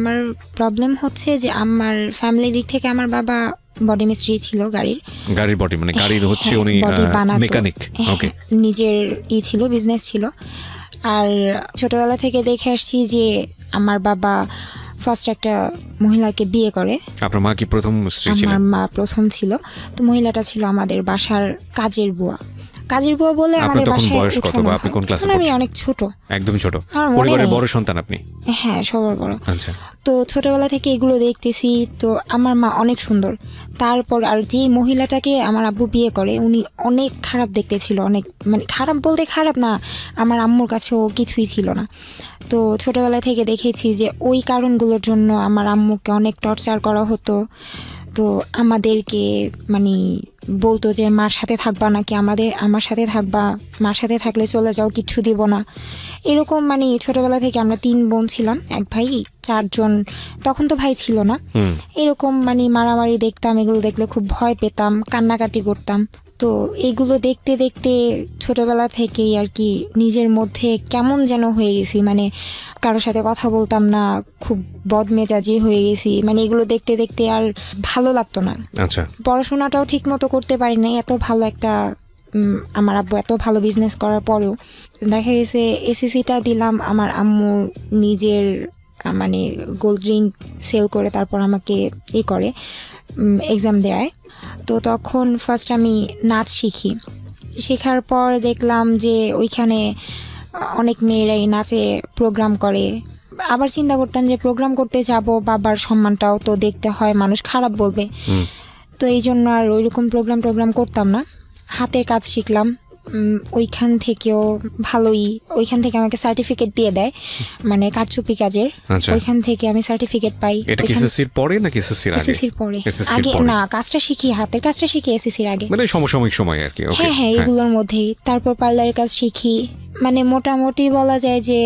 আমার প্রবলেম হচ্ছে যে আমার ফ্যামিলি দিক থেকে আমার বাবা বডি মিস্ত্রি ছিল, গাড়ির বডি মানে গাড়ির হচ্ছে উনি মেকানিক, ওকে, নিজের ছিল, বিজনেস ছিল। আর ছোটবেলা থেকে দেখে আসছি যে আমার বাবা ফার্স্ট একটা মহিলাকে বিয়ে করে। আপনার মা কি প্রথম স্ত্রী ছিল? আমার মা প্রথম ছিল। তো মহিলাটা ছিল আমাদের বাসার কাজের বুয়া বলে আমাদের বাসায়। বয়স কত বা আপনি কোন ক্লাসে পড়ছেন? আমি অনেক ছোট, একদম ছোট, পরিবারের বড় সন্তান আপনি? হ্যাঁ, সবার বড়। আচ্ছা। তো ছোটবেলা থেকে এগুলো দেখতেছি। তো আমার মা অনেক সুন্দর। তারপর আর যে মহিলাটাকে আমার আব্বু বিয়ে করে উনি অনেক খারাপ দেখতে ছিল, অনেক মানে খারাপ বলতে খারাপ না, আমার আম্মুর কাছেও কিছুই ছিল না। তো ছোটবেলা থেকে দেখেছি যে ওই কারণগুলোর জন্য আমার আম্মুকে অনেক টর্চার করা হতো। তো আমাদেরকে মানে বলতো যে মার সাথে থাকবা নাকি আমার সাথে থাকবা, মার সাথে থাকলে চলে যাও, কিচ্ছু দিব না, এরকম। মানে ছোটবেলা থেকে আমরা 3 বোন ছিলাম, এক ভাই, 4 জন, তখন তো ভাই ছিল না। এরকম মানে মারামারি দেখতাম, এগুলো দেখলে খুব ভয় পেতাম, কান্নাকাটি করতাম। তো এগুলো দেখতে দেখতে ছোটবেলা থেকেই আর কি নিজের মধ্যে কেমন যেন হয়ে গেছি, মানে কারোর সাথে কথা বলতাম না, খুব বদমেজাজি হয়ে গেছি। মানে এগুলো দেখতে দেখতে আর ভালো লাগতো না। আচ্ছা। পড়াশোনাটাও ঠিক মতো করতে পারি না। এত ভালো একটা আমার আব্বু এত ভালো বিজনেস করার পরেও দেখা গেছে এসএসসিটা দিলাম, আমার আম্মু নিজের মানে গোল্ড রিং সেল করে তারপর আমাকে করে এক্সাম দেয়। তো তখন ফার্স্ট আমি নাচ শেখার পর দেখলাম যে ওইখানে অনেক মেয়েরাই নাচে প্রোগ্রাম করে। আবার চিন্তা করতাম যে প্রোগ্রাম করতে যাব, বাবার সম্মানটাও তো দেখতে হয়, মানুষ খারাপ বলবে। তো এই জন্য আর ওইরকম প্রোগ্রাম করতাম না। হাতের কাজ শিখলাম, ওইখান থেকেও ভালোই, ওইখান থেকে আমাকে সার্টিফিকেট দিয়ে দেয়, মানে কারচুপি কাজের। ওইখান থেকে আমি সার্টিফিকেট পাই। এটা কি এসএসসির পরে নাকি এসএসসির আগে? এসএসসির পরে। আগে না, কাজটা শিখি, হাতের কাজটা শিখি এসএসসির আগে, মানে সমসাময়িক সময় আর কি। ওকে, হ্যাঁ, এগুলোর মধ্যেই। তারপর পার্লারের কাজ শিখি। মানে মোটামুটি বলা যায় যে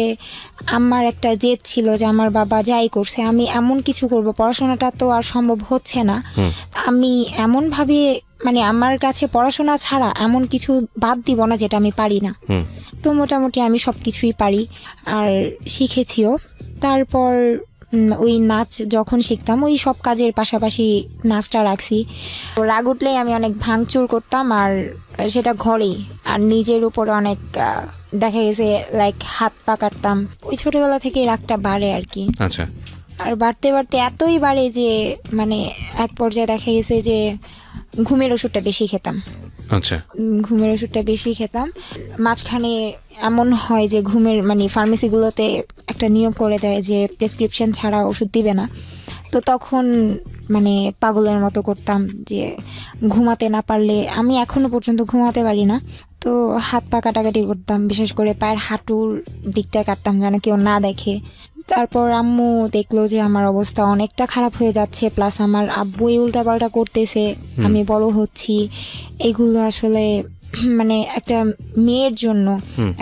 আমার একটা জেদ ছিল যে আমার বাবা যাই করছে আমি এমন কিছু করব, পড়াশোনাটা তো আর সম্ভব হচ্ছে না, আমি এমন ভাবে মানে আমার কাছে পড়াশোনা ছাড়া এমন কিছু বাদ দিব না যেটা আমি পারি না। তো মোটামুটি আমি সব কিছুই পারি আর শিখেছিও। তারপর ওই নাচ যখন শিখতাম ওই সব কাজের পাশাপাশি নাচটা রাখছি। রাগ উঠলেই আমি অনেক ভাঙচুর করতাম, আর সেটা ঘরেই, আর নিজের উপরে অনেক দেখা গেছে লাইক হাত পা কাটতাম। ওই ছোটবেলা থেকে রাগটা বাড়ে আর কি। আচ্ছা। আর বাড়তে বাড়তে এতই বাড়ে যে মানে এক পর্যায়ে দেখা গেছে যে ঘুমের ওষুধটা বেশি খেতাম। আচ্ছা। ঘুমের ওষুধটা বেশি খেতাম। মাঝখানে এমন হয় যে ঘুমের মানে ফার্মেসিগুলোতে একটা নিয়ম করে দেয় যে প্রেসক্রিপশন ছাড়া ওষুধ দিবে না। তো তখন মানে পাগলের মতো করতাম যে ঘুমাতে না পারলে, আমি এখনো পর্যন্ত ঘুমাতে পারি না, তো হাত পা কাটাকাটি করতাম, বিশেষ করে পায়ের হাঁটুর দিকটা কাটতাম যেন কেউ না দেখে। তারপর আম্মু দেখলো যে আমার অবস্থা অনেকটা খারাপ হয়ে যাচ্ছে, প্লাস আমার আব্বুই উল্টাপাল্টা করতেছে, আমি বড় হচ্ছি। এগুলো আসলে মানে একটা মেয়ের জন্য,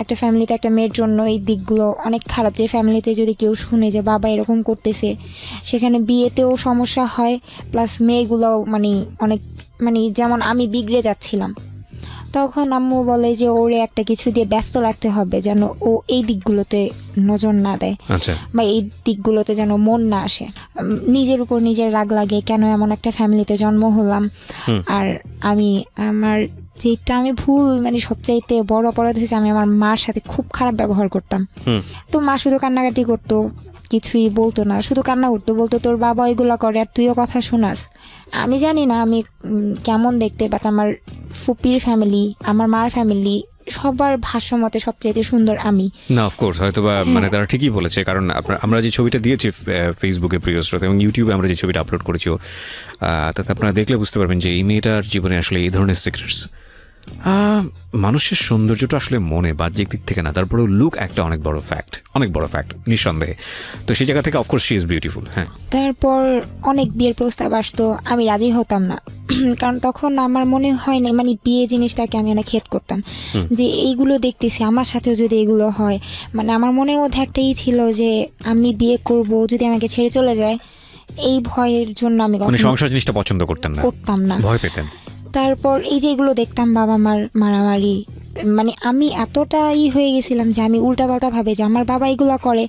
একটা ফ্যামিলিতে একটা মেয়ের জন্য এই দিকগুলো অনেক খারাপ। যে ফ্যামিলিতে যদি কেউ শুনে যে বাবা এরকম করতেছে, সেখানে বিয়েতেও সমস্যা হয়, প্লাস মেয়েগুলোও মানে অনেক মানে যেমন আমি বিগড়ে যাচ্ছিলাম। তখন আম্মু বলে যে ওরে একটা কিছু দিয়ে ব্যস্ত রাখতে হবে যেন ও এই দিকগুলোতে নজর না দেয়, বা এই দিকগুলোতে যেন মন না আসে। নিজের উপর নিজের রাগ লাগে, কেন এমন একটা ফ্যামিলিতে জন্ম হলাম। আর আমি আমার যেটা আমি ভুল মানে সবচাইতে বড় অপরাধ হয়েছে, আমি আমার মার সাথে খুব খারাপ ব্যবহার করতাম। তো মা শুধু কান্নাকাটি করতো, কিছুই বলতো না, শুধু কান্না করতো, বলতো তোর বাবা এগুলা করে আর তুইও কথা শোনাস। আমি জানি না আমি কেমন দেখতে, বাট আমার ফুপির ফ্যামিলি, আমার মার ফ্যামিলি সবার ভাষ্যমতে সবচেয়ে সুন্দর আমি। না অফকোর্স হয়তো বা মানে তারা ঠিকই বলেছে, কারণ আমরা যে ছবিটা দিয়েছি ফেসবুকে প্রিয় শ্রোতা এবং ইউটিউবে আমরা যে ছবিটা আপলোড করেছি তাতে আপনারা দেখলে বুঝতে পারবেন যে এই মেয়েটার জীবনে আসলে এই ধরনের সিক্রেটস। মানুষের সৌন্দর্যটা আসলে মনে বাহ্যিক দিক থেকে না, তারপরেও লুক একটা অনেক বড় ফ্যাক্ট নিঃসন্দেহে। তো সেই জায়গা থেকে অফকোর্স শি ইজ বিউটিফুল। হ্যাঁ, তারপর অনেক বিয়ের প্রস্তাব আসতো, আমি রাজি হতাম না, কারণ তখন আমার মনে হয় না মানে বিয়ে জিনিসটাকে আমি অনেক হেট করতাম, যে এইগুলো দেখতেছি আমার সাথেও যদি এগুলো হয়, মানে আমার মনের মধ্যে একটাই ছিল যে আমি বিয়ে করব যদি আমাকে ছেড়ে চলে যায়, এই ভয়ের জন্য আমি সংসার জিনিসটা পছন্দ করতাম না, ভয় পেতেন। তারপর এই যে এগুলো দেখতাম, বাবা মার মারামারি, মানে আমি এতটাই হয়ে গেছিলাম যে আমি উল্টাপাল্টা ভাবে যে আমার বাবা এগুলা করে,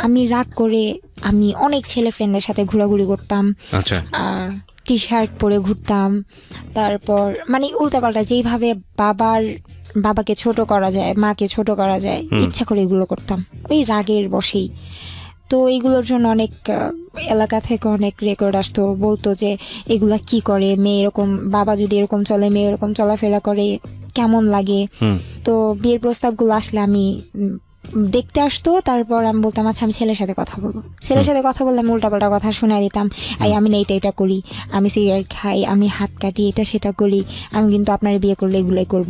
আমি রাগ করে আমি অনেক ছেলে ফ্রেন্ডদের সাথে ঘোরাঘুরি করতাম, আচ্ছা টি শার্ট পরে ঘুরতাম, তারপর মানে উল্টাপাল্টা যেইভাবে বাবাকে ছোট করা যায়, মাকে ছোট করা যায়, ইচ্ছা করে এগুলো করতাম ওই রাগের বশেই। তো এইগুলোর জন্য অনেক এলাকা থেকে অনেক রেকর্ড আসতো, বলতো যে এগুলা কি করে মেয়ে, এরকম বাবা যদি এরকম চলে, মেয়ে এরকম চলাফেরা করে কেমন লাগে। তো বিয়ের প্রস্তাবগুলো আসলে আমি দেখতে আসতো, তারপর আমি বলতাম আচ্ছা আমি ছেলের সাথে কথা বলবো। ছেলের সাথে কথা বললে আমি উল্টাপাল্টা কথা শোনাই দিতাম, আমি না এটা করি, আমি সিগারেট খাই, আমি হাত কাটি, এটা সেটা করি, আমি কিন্তু আপনার বিয়ে করলে এগুলোই করব।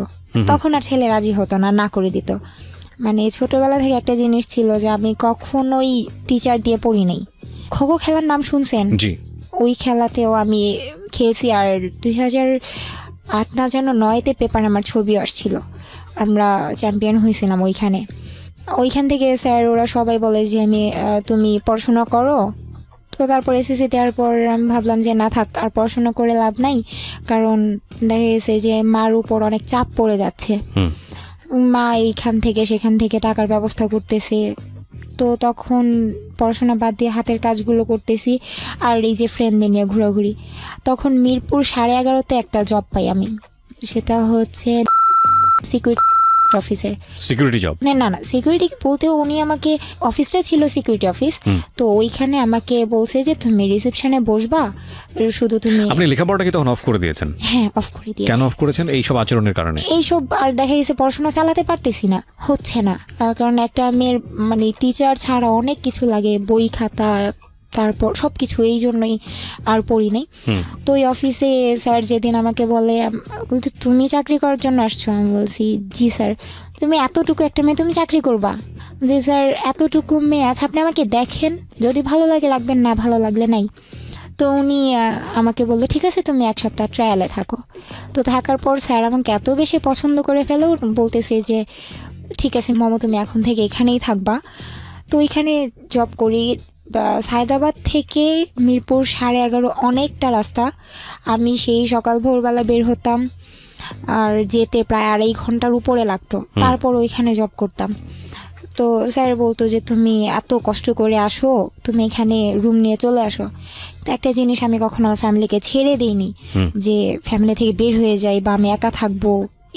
তখন আর ছেলে রাজি হতো না, না করে দিত। মানে ছোটবেলা থেকে একটা জিনিস ছিল যে আমি কখনোই টিচার দিয়ে পড়ি নাই। খো-খো খেলার নাম শুনছেন? জি। ওই খেলাতেও আমি খেলছি। আর 2008 না যেন 9-তে পেপারে আমার ছবি আসছিল, আমরা চ্যাম্পিয়ন হয়েছিলাম ওইখান থেকে স্যার ওরা সবাই বলে যে আমি তুমি পড়াশোনা করো। তো তারপর এসএসসি দেওয়ার পর আমি ভাবলাম যে না থাক, আর পড়াশোনা করে লাভ নাই, কারণ দেখা গেছে যে মার উপর অনেক চাপ পড়ে যাচ্ছে, মা এইখান থেকে সেখান থেকে টাকার ব্যবস্থা করতেছে। তো তখন পড়াশোনা বাদ দিয়ে হাতের কাজগুলো করতেছি আর এই যে ফ্রেন্ডদের নিয়ে ঘোরাঘুরি। তখন মিরপুর 11:30-তে একটা জব পাই আমি, সেটা হচ্ছে সিকিউরিটি অফিসের। Security job? না সিকিউরিটি বলতে উনি আমাকে, অফিসটা ছিল সিকিউরিটি অফিস, তো ওইখানে আমাকে বলছে যে তুমি রিসেপশনে বসবা, শুধু তুমি। আপনি লেখাপড়াটা কি তখন অফ করে দিয়েছেন? হ্যাঁ অফ করে দিয়েছি। কেন অফ করেছেন? এইসব আচরণের কারণে? এইসব আর দেখা গেছে পড়াশোনা চালাতে পারতেছি না, হচ্ছে না, কারণ একটা মেয়ের মানে টিচার ছাড়া অনেক কিছু লাগে, বই খাতা তারপর সব কিছু, এই জন্যই আর পড়ি নাই। তো ওই অফিসে স্যার যেদিন আমাকে বলে তুমি চাকরি করার জন্য আসছো, আমি বলছি জি স্যার। তুমি এতটুকু একটা মেয়ে, তুমি চাকরি করবা? যে স্যার এতটুকু মেয়ে আছে, আপনি আমাকে দেখেন, যদি ভালো লাগে রাখবেন, না ভালো লাগলে নাই। তো উনি আমাকে বললো ঠিক আছে তুমি 1 সপ্তাহ ট্রায়ালে থাকো। তো থাকার পর স্যার আমাকে এত বেশি পছন্দ করে ফেলে, বলতেছে যে ঠিক আছে মমো তুমি এখন থেকে এখানেই থাকবা। তো ওইখানে জব করি। সায়দাবাদ থেকে মিরপুর 11:30 অনেকটা রাস্তা, আমি সেই সকাল ভোরবেলা বের হতাম, আর যেতে প্রায় 2.5 ঘন্টার উপরে লাগতো, তারপর ওইখানে জব করতাম। তো স্যার বলতো যে তুমি এত কষ্ট করে আসো, তুমি এখানে রুম নিয়ে চলে আসো। তো একটা জিনিস আমি কখনো আমার ফ্যামিলিকে ছেড়ে দিইনি, যে ফ্যামিলি থেকে বের হয়ে যাই বা আমি একা থাকবো,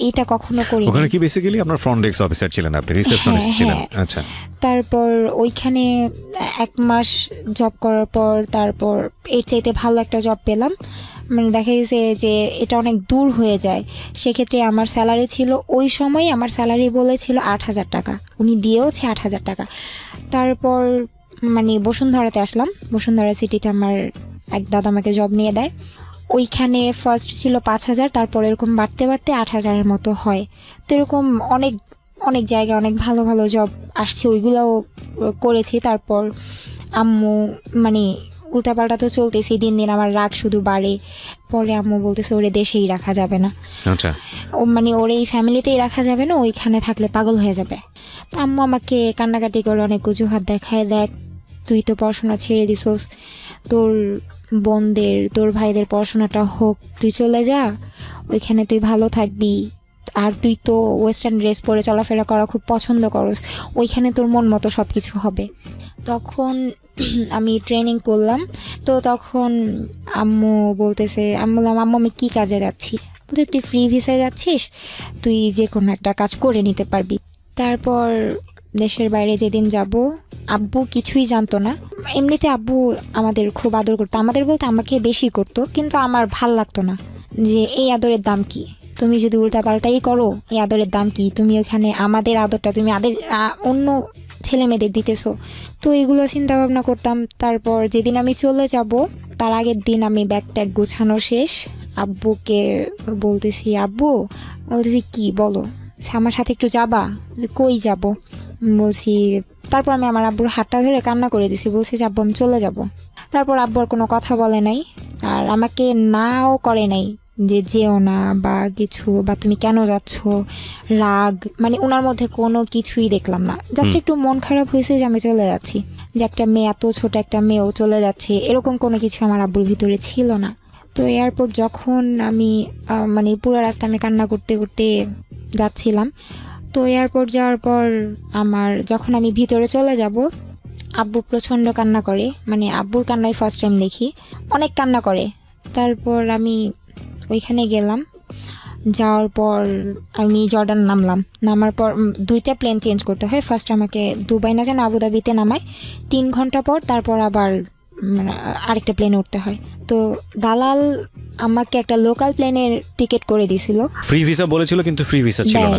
এটা কখনো করি। ওখানে কি বেসিক্যালি আপনার ফ্রন্ট ডেস্ক অফিসার ছিলেন আপনি, রিসেপশনিস্ট ছিলেন? আচ্ছা। তারপর ওইখানে 1 মাস জব করার পর তারপর এর চাইতে ভালো একটা জব পেলাম। মানে দেখা গেছে যে এটা অনেক দূর হয়ে যায়, সেক্ষেত্রে আমার স্যালারি ছিল ওই সময়, আমার স্যালারি বলেছিল 8,000 টাকা, উনি দিয়েওছে 8,000 টাকা। তারপর মানে বসুন্ধরাতে আসলাম, বসুন্ধরা সিটিতে আমার এক দাদা আমাকে জব নিয়ে দেয়। ওইখানে ফার্স্ট ছিল 5,000, তারপর এরকম বাড়তে বাড়তে 8,000-এর মতো হয়। তো এরকম অনেক অনেক জায়গায় অনেক ভালো ভালো জব আসছে, ওইগুলোও করেছি। তারপর আম্মু মানে উল্টাপাল্টা তো চলতেছি, দিন দিন আমার রাগ শুধু বাড়ে। পরে আম্মু বলতেছে ওরে দেশেই রাখা যাবে না, আচ্ছা ও মানে ওর এই ফ্যামিলিতেই রাখা যাবে না, ওইখানে থাকলে পাগল হয়ে যাবে। তো আম্মু আমাকে কান্নাকাটি করে অনেক অজুহাত দেখায়, দেখ তুই তো পড়াশোনা ছেড়ে দিছোস, তোর বোনদের তোর ভাইদের পড়াশোনাটা হোক, তুই চলে যা, ওইখানে তুই ভালো থাকবি, আর তুই তো ওয়েস্টার্ন ড্রেস পরে চলাফেরা করা খুব পছন্দ করস, ওইখানে তোর মন মতো সব কিছু হবে। তখন আমি ট্রেনিং করলাম। তো তখন আম্মু বলতেছে, আমি বললাম আম্মু আমি কী কাজে যাচ্ছি? বলতে তুই ফ্রি ভিসায় যাচ্ছিস, তুই যে কোনো একটা কাজ করে নিতে পারবি। তারপর দেশের বাইরে যেদিন যাব, আব্বু কিছুই জানতো না। এমনিতে আব্বু আমাদের খুব আদর করতো, আমাদের বলতে আমাকে বেশি করতো, কিন্তু আমার ভাল লাগতো না যে এই আদরের দাম কি, তুমি যদি উল্টাপাল্টাই করো এই আদরের দাম কি, তুমি ওখানে আমাদের আদরটা তুমি অন্য ছেলে মেয়েদের দিতেছো। তো এগুলো চিন্তা ভাবনা করতাম। তারপর যেদিন আমি চলে যাব তার আগের দিন আমি ব্যাগ ট্যাগ গোছানো শেষ, আব্বুকে বলতেছি, আব্বু বলতেছি কি বলো, আমার সাথে একটু যাবা? কই যাব? বলছি, তারপর আমি আমার আব্বুর হাতটা ধরে কান্না করে দিছি, বলছি যে আব্বু আমি চলে যাব। তারপর আব্বু আর কোনো কথা বলে নাই, আর আমাকে নাও করে নাই যে যেও না বা কিছু, বা তুমি কেন যাচ্ছ, রাগ, মানে ওনার মধ্যে কোনো কিছুই দেখলাম না। জাস্ট একটু মন খারাপ হয়েছে যে আমি চলে যাচ্ছি, যে একটা মেয়ে, এত ছোট একটা মেয়েও চলে যাচ্ছে, এরকম কোনো কিছু আমার আব্বুর ভিতরে ছিল না। তো এয়ারপোর্ট যখন আমি মানে পুরো রাস্তা আমি কান্না করতে করতে যাচ্ছিলাম। তো এয়ারপোর্ট যাওয়ার পর যখন আমি ভিতরে চলে যাব, আব্বু প্রচণ্ড কান্না করে, মানে আব্বুর কান্নাই ফার্স্ট টাইম দেখি, অনেক কান্না করে। তারপর আমি ওইখানে গেলাম, যাওয়ার পর আমি জর্ডান নামার পর 2টা প্লেন চেঞ্জ করতে হয়। ফার্স্ট আমাকে দুবাই না যেন আবুধাবিতে নামায়, 3 ঘন্টা পর তারপর আবার আরেকটা প্লেনে উঠতে হয়। তো দালাল আমাকে একটা লোকাল প্লেনের টিকিট করে দিছিল, ফ্রি ভিসা বলেছিল কিন্তু ফ্রি ভিসা ছিল না।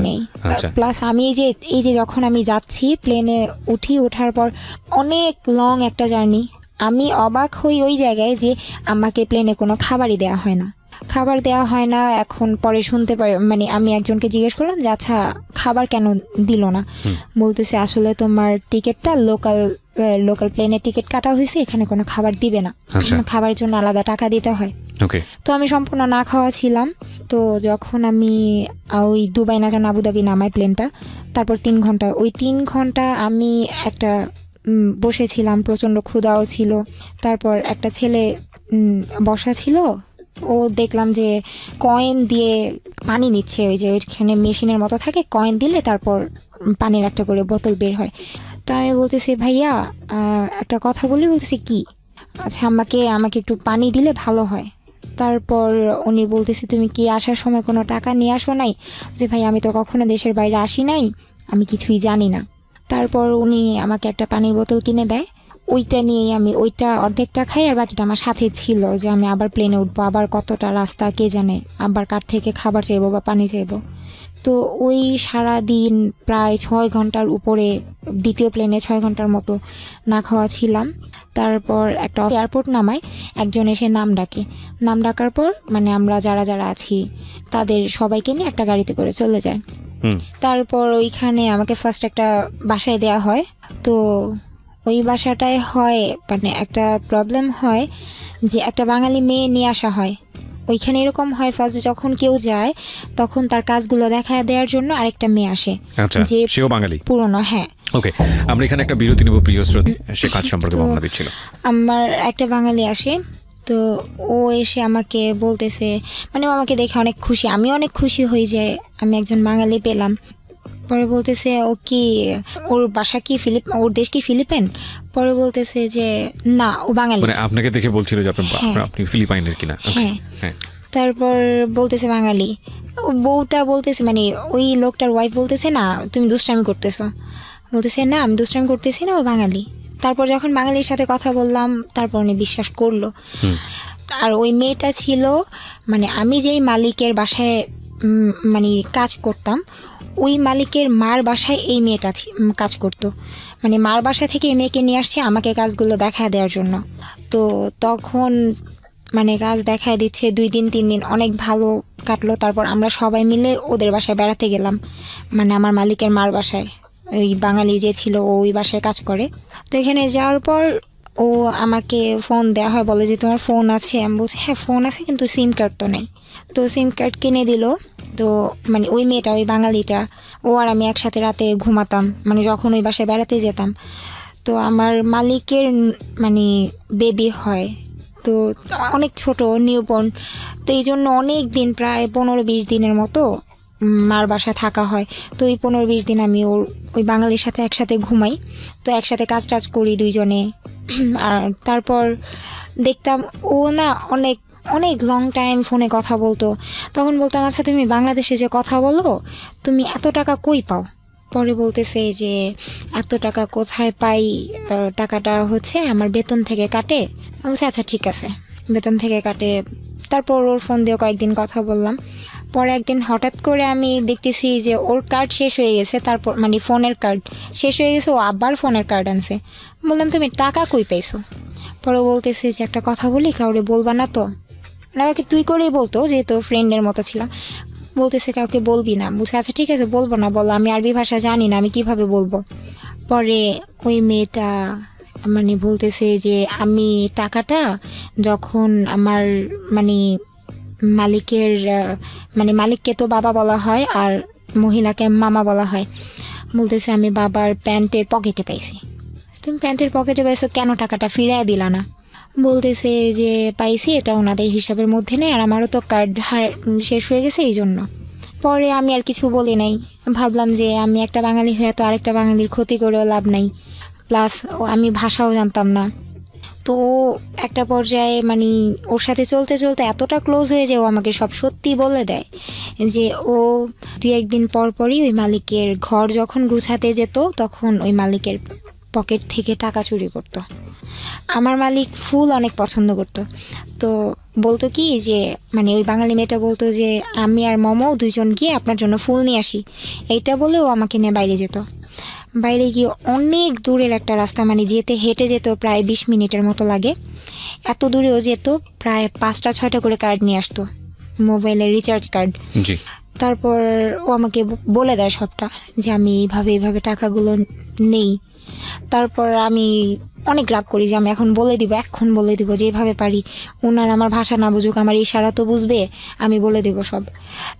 আচ্ছা, প্লাস আমি এই যে যখন আমি যাচ্ছি প্লেনে ওঠার পর অনেক লং একটা জার্নি, আমি অবাক হই ওই জায়গায় যে আমাকে প্লেনে কোনো খাবার দেওয়া হয় না। এখন পরে শুনতে পারি, মানে আমি একজনকে জিজ্ঞেস করলাম যে আচ্ছা খাবার কেন দিল না, বলতেছে আসলে তোমার টিকিটটা লোকাল প্লেনের টিকিট কাটা হয়েছে, এখানে কোনো খাবার দিবে না, খাবারের জন্য আলাদা টাকা দিতে হয়। তো আমি সম্পূর্ণ না খাওয়া ছিলাম। তো যখন আমি ওই দুবাই না যেন আবুধাবি নামাই প্লেনটা, তারপর 3 ঘন্টা আমি একটা বসেছিলাম, প্রচণ্ড ক্ষুধাও ছিল। তারপর একটা ছেলে বসা ছিল, ও দেখলাম যে কয়েন দিয়ে পানি নিচ্ছে, ওই যে ওইখানে মেশিনের মতো থাকে, কয়েন দিলে তারপর পানির একটা করে বোতল বের হয়। তো আমি বলতেছি ভাইয়া একটা কথা বলতেছি কি, আচ্ছা আমাকে একটু পানি দিলে ভালো হয়। তারপর উনি বলতেছে তুমি কি আসার সময় কোনো টাকা নিয়ে আসো নাই? যে ভাই আমি তো কখনো দেশের বাইরে আসি নাই, আমি কিছুই জানি না। তারপর উনি আমাকে একটা পানির বোতল কিনে দেয়, ওইটা নিয়েই আমি ওইটা অর্ধেকটা খাই, আর বাকিটা আমার সাথে ছিল যে আমি আবার প্লেনে উঠবো, আবার কতটা রাস্তা কে জানে, আবার কার থেকে খাবার চাইবো বা পানি চাইবো। তো ওই সারাদিন প্রায় 6 ঘন্টার উপরে, দ্বিতীয় প্লেনে 6 ঘন্টার মতো না খাওয়া ছিলাম। তারপর একটা এয়ারপোর্ট নামায়, একজন এসে নাম ডাকার পর মানে আমরা যারা আছি তাদের সবাইকে নিয়ে একটা গাড়িতে করে চলে যায়। তারপর ওইখানে আমাকে ফার্স্ট একটা বাসায় দেয়া হয়। তো ওই বাসাটায় হয় মানে একটা প্রবলেম হয় যে একটা বাঙালি মেয়ে নিয়ে আসা হয়। ওইখানে এরকম হয় ফার্স্ট যখন কেউ যায় তখন তার কাজগুলো দেখা দেওয়ার জন্য আরেকটা মেয়ে আসে, যে সেও বাঙালি পুরনো। হ্যাঁ, ওকে, আমরা এখানে একটা বিরতি নেব প্রিয় শ্রোতা, সে কাজ সম্পর্কে বর্ণনা দিচ্ছিল। আমার একটা বাঙালি আসে, তো ও এসে আমাকে বলতেছে, মানে ও আমাকে দেখে অনেক খুশি, আমি অনেক খুশি হই যে আমি একজন বাঙালি পেলাম। পরে বলতেছে ও কি, ওর বাসা কি ওর দেশ কি ফিলিপাইন? পরে বলতেছে যে না, ও বাঙালি। মানে আপনাকে দেখে বলছিল যে আপনি ফিলিপাইনের কিনা? হ্যাঁ। তারপর বলতেছে বাঙালি। বউটা বলতেছে, মানে ওই লোকটার ওয়াইফ বলতেছে না তুমি দুষ্টামি করতেছো, বলতেছে না আমি দুষ্টামি করতেছি না, ও বাঙালি। তারপর যখন বাঙালির সাথে কথা বললাম তারপর উনি বিশ্বাস করলো। আর ওই মেয়েটা ছিল, মানে আমি যেই মালিকের বাসায় মানে কাজ করতাম, ওই মালিকের মার বাসায় এই মেয়েটা কাজ করতো, মানে মার বাসা থেকে এই মেয়েকে নিয়ে আসছে আমাকে কাজগুলো দেখা দেওয়ার জন্য। তো তখন মানে কাজ দেখায় দিচ্ছে 2 দিন 3 দিন অনেক ভালো কাটলো। তারপর আমরা সবাই মিলে ওদের বাসায় বেড়াতে গেলাম, মানে আমার মালিকের মার বাসায়, ওই বাঙালি যে ছিল ওই বাসায় কাজ করে। তো এখানে যাওয়ার পর ও আমাকে ফোন দেওয়া হয়, বলে যে তোমার ফোন আছে? আমি বলছি হ্যাঁ ফোন আছে, কিন্তু সিম কার্ড তো নেই। তো সিম কার্ড কিনে দিল। তো মানে ওই মেয়েটা, ওই বাঙালিটা, ও আর আমি একসাথে রাতে ঘুমাতাম, মানে যখন ওই বাসায় বেড়াতে যেতাম। তো আমার মালিকের মানে বেবি হয়, তো অনেক ছোট নিউবর্ন, তো এই জন্য অনেক দিন, প্রায় 15-20 দিনের মতো মার বাসায় থাকা হয়। তো এই 15-20 দিন আমি ওই বাঙালির সাথে একসাথে ঘুমাই, তো একসাথে কাজ টাজ করি দুইজনে। আর তারপর দেখতাম ও না অনেক অনেক লং টাইম ফোনে কথা বলতো। তখন বলতাম আচ্ছা তুমি বাংলাদেশে যে কথা বলো, তুমি এত টাকা কই পাও? পরে বলতেছে যে এত টাকা কোথায় পাই, টাকাটা হচ্ছে আমার বেতন থেকে কাটে। আমি বলছি আচ্ছা ঠিক আছে, বেতন থেকে কাটে। তারপর ওর ফোন দিয়ে কয়েকদিন কথা বললাম। পরে একদিন হঠাৎ করে আমি দেখতেছি যে ওর কার্ড শেষ হয়ে গেছে, তারপর মানে ফোনের কার্ড শেষ হয়ে গেছে, ও আবার ফোনের কার্ড আনছে। বললাম তুমি টাকা কই পাইছো? পরে বলতেছে যে একটা কথা বলি, কাউরে বলবা না তো? মানে আমাকে তুই করেই বলতো, যেহেতু ফ্রেন্ডের মতো ছিলাম। বলতেছে কাউকে বলবি না। বলছে আচ্ছা ঠিক আছে বলবো না, বলো, আমি আরবি ভাষা জানি না, আমি কিভাবে বলবো? পরে ওই মেয়েটা মানে বলতেছে যে আমি টাকাটা যখন আমার মানে মালিকের, মানে মালিককে তো বাবা বলা হয় আর মহিলাকে মামা বলা হয়, বলতেছে আমি বাবার প্যান্টের পকেটে পাইছি। তুমি প্যান্টের পকেটে পাইছো, কেন টাকাটা ফিরিয়ে দিলা না? বলতেছে যে পাইছি, এটা ওনাদের হিসাবের মধ্যে নেই, আর আমারও তো কার্ড শেষ হয়ে গেছে এই জন্য। পরে আমি আর কিছু বলি নাই, ভাবলাম যে আমি একটা বাঙালি হয়ে তো আরেকটা বাঙালির ক্ষতি করেও লাভ নাই, প্লাস আমি ভাষাও জানতাম না। তো একটা পর্যায়ে মানে ওর সাথে চলতে চলতে এতটা ক্লোজ হয়ে যায়, ও আমাকে সব সত্যি বলে দেয় যে ও 2-1 দিন পর পরই ওই মালিকের ঘর যখন গুছাতে যেত তখন ওই মালিকের পকেট থেকে টাকা চুরি করত। আমার মালিক ফুল অনেক পছন্দ করত। তো বলতো কি যে মানে ওই বাঙালি মেয়েটা বলতো যে আমি আর মমো 2জন গিয়ে আপনার জন্য ফুল নিয়ে আসি, এইটা বলে ও আমাকে নিয়ে বাইরে যেত। বাইরে গিয়ে অনেক দূরের একটা রাস্তা, মানে যেতে হেঁটে যেত প্রায় 20 মিনিটের মতো লাগে, এত দূরেও যেত, প্রায় 5টা-6টা করে কার্ড নিয়ে আসতো, মোবাইলের রিচার্জ কার্ড। জি। তারপর ও আমাকে বলে দেয় সবটা যে আমি এইভাবে টাকাগুলো নেই। তারপর আমি অনেক রাগ করি যে আমি এখন বলে দিব যেভাবে পারি, ওনার আমার ভাষা না বুঝুক, আমার ইশারা তো বুঝবে, আমি বলে দিব সব।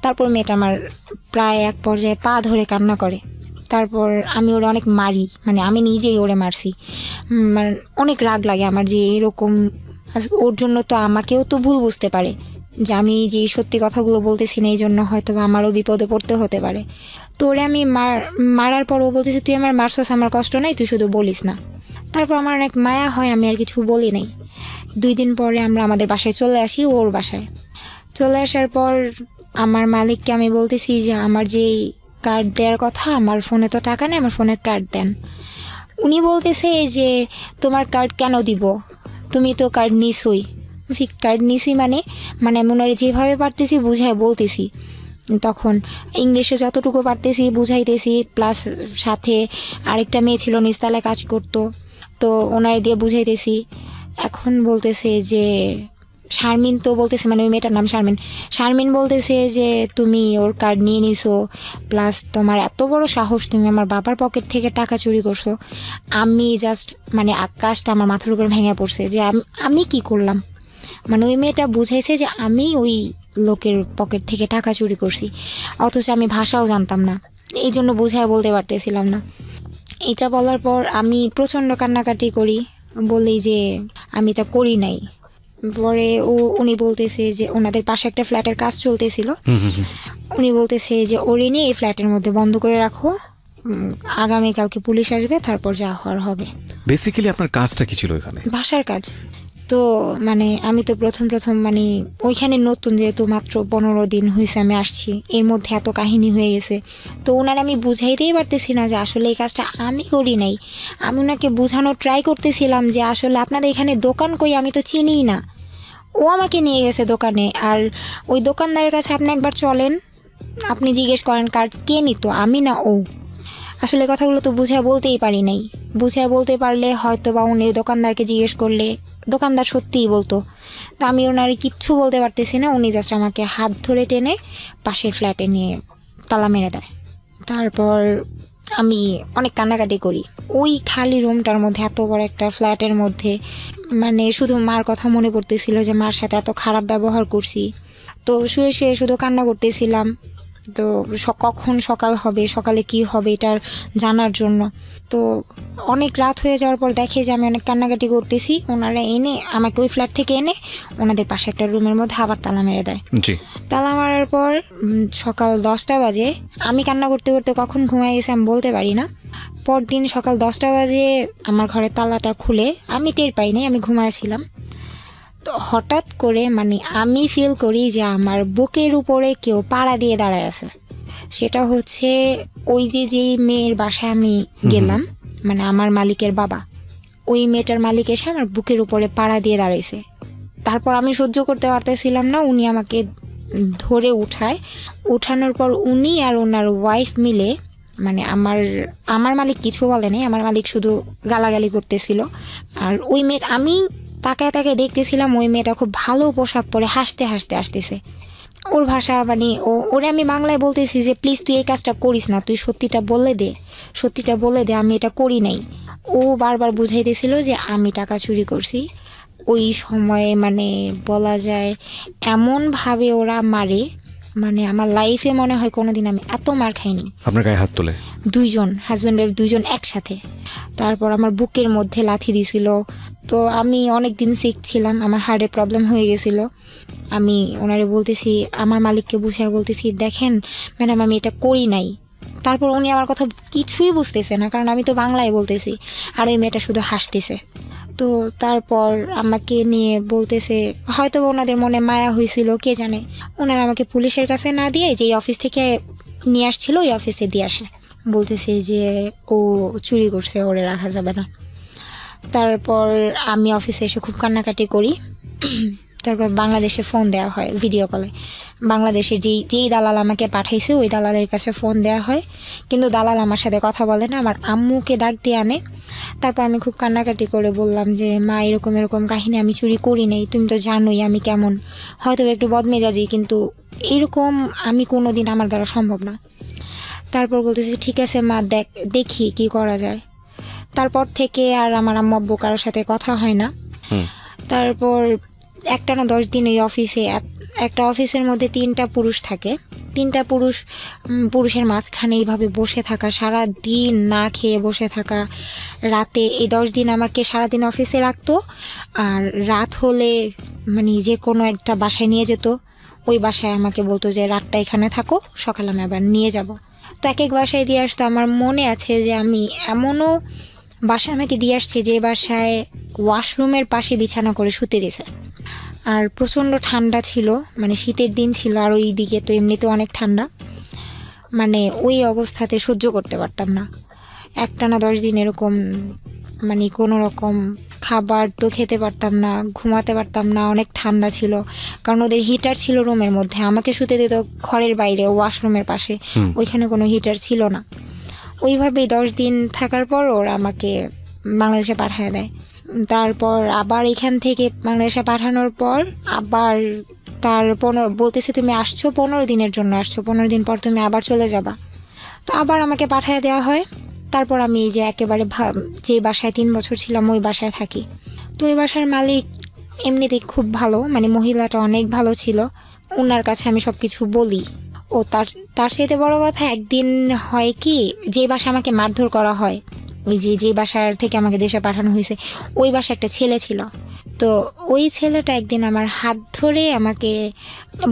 তারপর মেয়েটা আমার প্রায় এক পর্যায়ে পা ধরে কান্না করে। তারপর আমি ওরে অনেক মারি, মানে আমি নিজেই ওরে মারছি। মানে অনেক রাগ লাগে আমার যে এরকম, ওর জন্য তো আমাকেও তো ভুল বুঝতে পারে যে আমি যে সত্যি কথাগুলো বলতেছি না, এই জন্য হয়তো আমারও বিপদে পড়তে হতে পারে। তো ওরে আমি মারার পর ও বলতেছে তুই আমার মারছস, আমার কষ্ট নাই, তুই শুধু বলিস না। তারপর আমার অনেক মায়া হয়, আমি আর কিছু বলি নাই। 2 দিন পরে আমরা আমাদের বাসায় চলে আসি, ওর বাসায় চলে আসার পর আমার মালিককে আমি বলতেছি যে আমার যে কার্ড দেওয়ার কথা, আমার ফোনে তো টাকা নেই, আমার ফোনের কার্ড দেন। উনি বলতেছে যে তোমার কার্ড কেন দিব, তুমি তো কার্ড নিছই। কার্ড নিছি মানে আমি ওনারে যেভাবে পারতেছি বুঝায় বলতেছি, তখন ইংলিশে যতটুকু পারতেছি বুঝাইতেছি, প্লাস সাথে আরেকটা মেয়ে ছিল নিচতলায় কাজ করতো, তো ওনারে দিয়ে বুঝাইতেছি। এখন বলতেছে যে শারমিন তো বলতেছে, মানে ওই মেয়েটার নাম শারমিন বলতেছে যে তুমি ওর কার্ড নিয়ে নিছো, প্লাস তোমার এত বড় সাহস, তুমি আমার বাবার পকেট থেকে টাকা চুরি করছো। আমি জাস্ট মানে আকাশটা আমার মাথার উপর ভেঙে পড়ছে যে আমি কি করলাম। মানে ওই মেয়েটা বুঝাইছে যে আমি ওই লোকের পকেট থেকে টাকা চুরি করছি, অথচ আমি ভাষাও জানতাম না, এই জন্য বুঝায় বলতে পারতেছিলাম না। এটা বলার পর আমি প্রচণ্ড কান্নাকাটি করি, বলি যে আমি এটা করি নাই। পরে উনি বলতেছে যে ওনাদের পাশে একটা ফ্ল্যাটের কাজ চলতেছিল, উনি বলতেছে যে ওরে নিয়ে এই ফ্ল্যাটের মধ্যে বন্ধ করে রাখো, আগামীকালকে পুলিশ আসবে, তারপর যা হওয়ার হবে। বেসিক্যালি আপনার কাজটা কি ছিল এখানে? বাসার কাজ। তো মানে আমি তো প্রথম মানে ওইখানে নতুন, যেহেতু মাত্র 15 দিন হয়েছে আমি আসছি, এর মধ্যে এত কাহিনী হয়ে গেছে। তো ওনার আমি বুঝাইতেই পারতেছি না যে আসলে এই কাজটা আমি করি নাই। আমি ওনাকে বোঝানোর ট্রাই করতেছিলাম যে আসলে আপনাদের এখানে দোকান কই, আমি তো চিনিই না। ও আমাকে নিয়ে গেছে দোকানে, আর ওই দোকানদারের কাছে আপনি একবার চলেন, আপনি জিজ্ঞেস করেন কার্ড কে নিত, আমি না ও। আসলে কথাগুলো তো বুঝায় বলতেই পারি নাই। বুঝায় বলতে পারলে হয়তো বা উনি দোকানদারকে জিজ্ঞেস করলে দোকানদার সত্যিই বলতো। তো আমি ওনারে কিচ্ছু বলতে পারতেছি না, উনি জাস্ট আমাকে হাত ধরে টেনে পাশের ফ্ল্যাটে নিয়ে তালা মেরে দেয়। তারপর আমি অনেক কান্নাকাটি করি। ওই খালি রুমটার মধ্যে, এত বড় একটা ফ্ল্যাটের মধ্যে, মানে শুধু মার কথা মনে পড়তেছিল যে মার সাথে এত খারাপ ব্যবহার করছি। তো শুয়ে শুয়ে শুধু কান্না করতেছিলাম। তো কখন সকাল হবে, সকালে কি হবে এটার জানার জন্য। তো অনেক রাত হয়ে যাওয়ার পর দেখে যে আমি অনেক কান্নাকাটি করতেছি, ওনারা এনে আমাকে ওই ফ্ল্যাট থেকে এনে ওনাদের পাশে একটা রুমের মধ্যে আবার তালা মেরে দেয়। তালা মারার পর সকাল 10টা বাজে, আমি কান্না করতে করতে কখন ঘুমাই গেছি আমি বলতে পারি না। পরদিন সকাল 10টা বাজে আমার ঘরের তালাটা খুলে, আমি টের পাইনি, আমি ঘুমাইছিলাম। তো হঠাৎ করে মানে আমি ফিল করি যে আমার বুকের উপরে কেউ পাড়া দিয়ে দাঁড়ায় আছে। সেটা হচ্ছে ওই যেই মেয়ের বাসায় আমি গেলাম, মানে আমার মালিকের বাবা, ওই মেয়েটার মালিক এসে আমার বুকের উপরে পাড়া দিয়ে দাঁড়াইছে। তারপর আমি সহ্য করতে পারতেছিলাম না, উনি আমাকে ধরে উঠানোর পর উনি আর ওনার ওয়াইফ মিলে, মানে আমার মালিক কিছু বলে নাই, আমার মালিক শুধু গালাগালি করতেছিল। আর ওই মেয়ে, আমি তাকায় দেখতেছিলাম ওই মেয়েটা খুব ভালো পোশাক পরে হাসতে আসতেছে। ওর ভাষা মানে ওরে আমি বাংলায় বলতেছি যে প্লিজ তুই এই কাজটা করিস না, তুই সত্যিটা বলে দে আমি এটা করি নাই। ও বারবার বুঝাইতেছিল যে আমি টাকা চুরি করছি। ওই সময়ে মানে বলা যায় এমনভাবে ওরা মারে, মানে আমার লাইফে মনে হয় কোনোদিন আমি এত মার খাইনি। আপনার গায়ে হাত তোলে? 2জন, হাজব্যান্ড ওয়াইফ 2জন একসাথে। তারপর আমার বুকের মধ্যে লাথি দিছিল, তো আমি অনেক দিন সিক ছিলাম, আমার হার্টের প্রবলেম হয়ে গেছিলো। আমি ওনারে বলতেছি, আমার মালিককে বুঝিয়ে বলতেছি, দেখেন ম্যাডাম আমি এটা করি নাই। তারপর উনি আমার কথা কিছুই বুঝতেছে না, কারণ আমি তো বাংলায় বলতেছি, আর ওই মেয়েটা শুধু হাসতেছে। তো তারপর আমাকে নিয়ে বলতেছে, হয়তো ওনাদের মনে মায়া হয়েছিল, কে জানে, ওনারা আমাকে পুলিশের কাছে না দিয়ে যেই অফিস থেকে নিয়ে আসছিল ওই অফিসে দিয়ে আসে। বলতেছে যে ও চুরি করছে, ওরে রাখা যাবে না। তারপর আমি অফিসে এসে খুব কান্নাকাটি করি। তারপর বাংলাদেশে ফোন দেওয়া হয় ভিডিও কলে। বাংলাদেশের যেই দালাল আমাকে পাঠাইছে ওই দালালের কাছে ফোন দেওয়া হয়, কিন্তু দালাল আমার সাথে কথা বলে না, আমার আম্মুকে ডাক দিয়ে আনে। তারপর আমি খুব কান্নাকাটি করে বললাম যে মা এরকম এরকম কাহিনী, আমি চুরি করি নাই, তুমি তো জানোই আমি কেমন, হয়তো একটু বদমেজাজি, কিন্তু এরকম আমি কোনো দিন আমার দ্বারা সম্ভব না। তারপর বলতেছি ঠিক আছে মা, দেখি কি করা যায়। তারপর থেকে আর আমার আম্মু আব্বু কারোর সাথে কথা হয় না। তারপর একটানা 10 দিন এই অফিসে, একটা অফিসের মধ্যে 3টা পুরুষ থাকে, 3টা পুরুষের মাঝখানে এইভাবে বসে থাকা, সারা দিন না খেয়ে বসে থাকা। রাতে এই 10 দিন আমাকে সারাদিন অফিসে রাখতো, আর রাত হলে মানে যে কোনো একটা বাসায় নিয়ে যেত। ওই বাসায় আমাকে বলতো যে রাতটা এখানে থাকো, সকালে আমি আবার নিয়ে যাব। তো এক এক বাসায় দিয়ে আসতো। আমার মনে আছে যে আমি এমনও বাসায় আমাকে দিয়ে আসছে যে বাসায় ওয়াশরুমের পাশে বিছানা করে শুতে দিয়েছে। আর প্রচণ্ড ঠান্ডা ছিল, মানে শীতের দিন ছিল, আর ওই দিকে তো এমনিতে অনেক ঠান্ডা, মানে ওই অবস্থাতে সহ্য করতে পারতাম না। একটানা 10 দিন এরকম, মানে কোনো রকম খাবার তো খেতে পারতাম না, ঘুমাতে পারতাম না, অনেক ঠান্ডা ছিল। কারণ ওদের হিটার ছিল রুমের মধ্যে, আমাকে শুতে দিত ঘরের বাইরে ওয়াশরুমের পাশে, ওইখানে কোনো হিটার ছিল না। ওইভাবেই 10 দিন থাকার পর ওরা আমাকে বাংলাদেশে পাঠিয়ে দেয়। তারপর আবার এখান থেকে বাংলাদেশে পাঠানোর পর আবার তার বলতেছে তুমি আসছো 15 দিনের জন্য, আসছো 15 দিন পর তুমি আবার চলে যাবা। তো আবার আমাকে পাঠিয়ে দেওয়া হয়। তারপর আমি এই যে একেবারে যে বাসায় 3 বছর ছিলাম ওই বাসায় থাকি। তো ওই বাসার মালিক এমনিতেই খুব ভালো, মানে মহিলাটা অনেক ভালো ছিল, ওনার কাছে আমি সব কিছু বলি। ও তার সাথে বড় কথা, একদিন হয় কি, যে বাসা আমাকে মারধর করা হয়, ওই যে বাসার থেকে আমাকে দেশে পাঠানো হয়েছে, ওই বাসা একটা ছেলে ছিল। তো ওই ছেলেটা একদিন আমার হাত ধরে আমাকে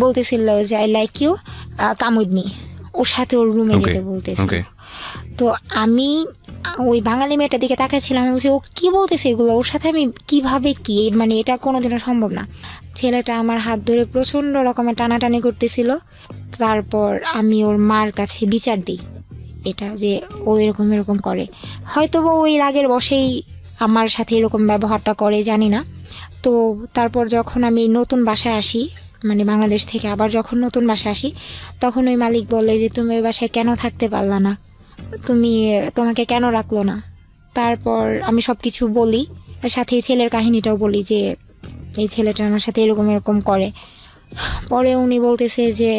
বলতেছিল যে I like you, come with me, ওর সাথে ওর রুমে যেতে বলতেছিল। তো আমি ওই বাঙালি মেয়েটার দিকে তাকাচ্ছিলাম, আমি বলছি ও কী বলতেছে এগুলো, ওর সাথে আমি কিভাবে কি, মানে এটা কোনোদিনও সম্ভব না। ছেলেটা আমার হাত ধরে প্রচণ্ড রকমের টানাটানি করতেছিল। তারপর আমি ওর মার কাছে বিচার দিই এটা যে ও এরকম এরকম করে, হয়তো ওই রাগের বশেই আমার সাথে এরকম ব্যবহারটা করে, জানি না। তো তারপর যখন আমি নতুন বাসায় আসি, মানে বাংলাদেশ থেকে আবার যখন নতুন বাসায় আসি, তখন ওই মালিক বলে যে তুমি ওই বাসায় কেন থাকতে পারলা না, তোমাকে কেন রাখলো না। তারপর আমি সব কিছু বলি, সাথে এই ছেলের কাহিনীটাও বলি যে এই ছেলেটা আমার সাথে এরকম এরকম করে। পরে উনি বলতেছে যে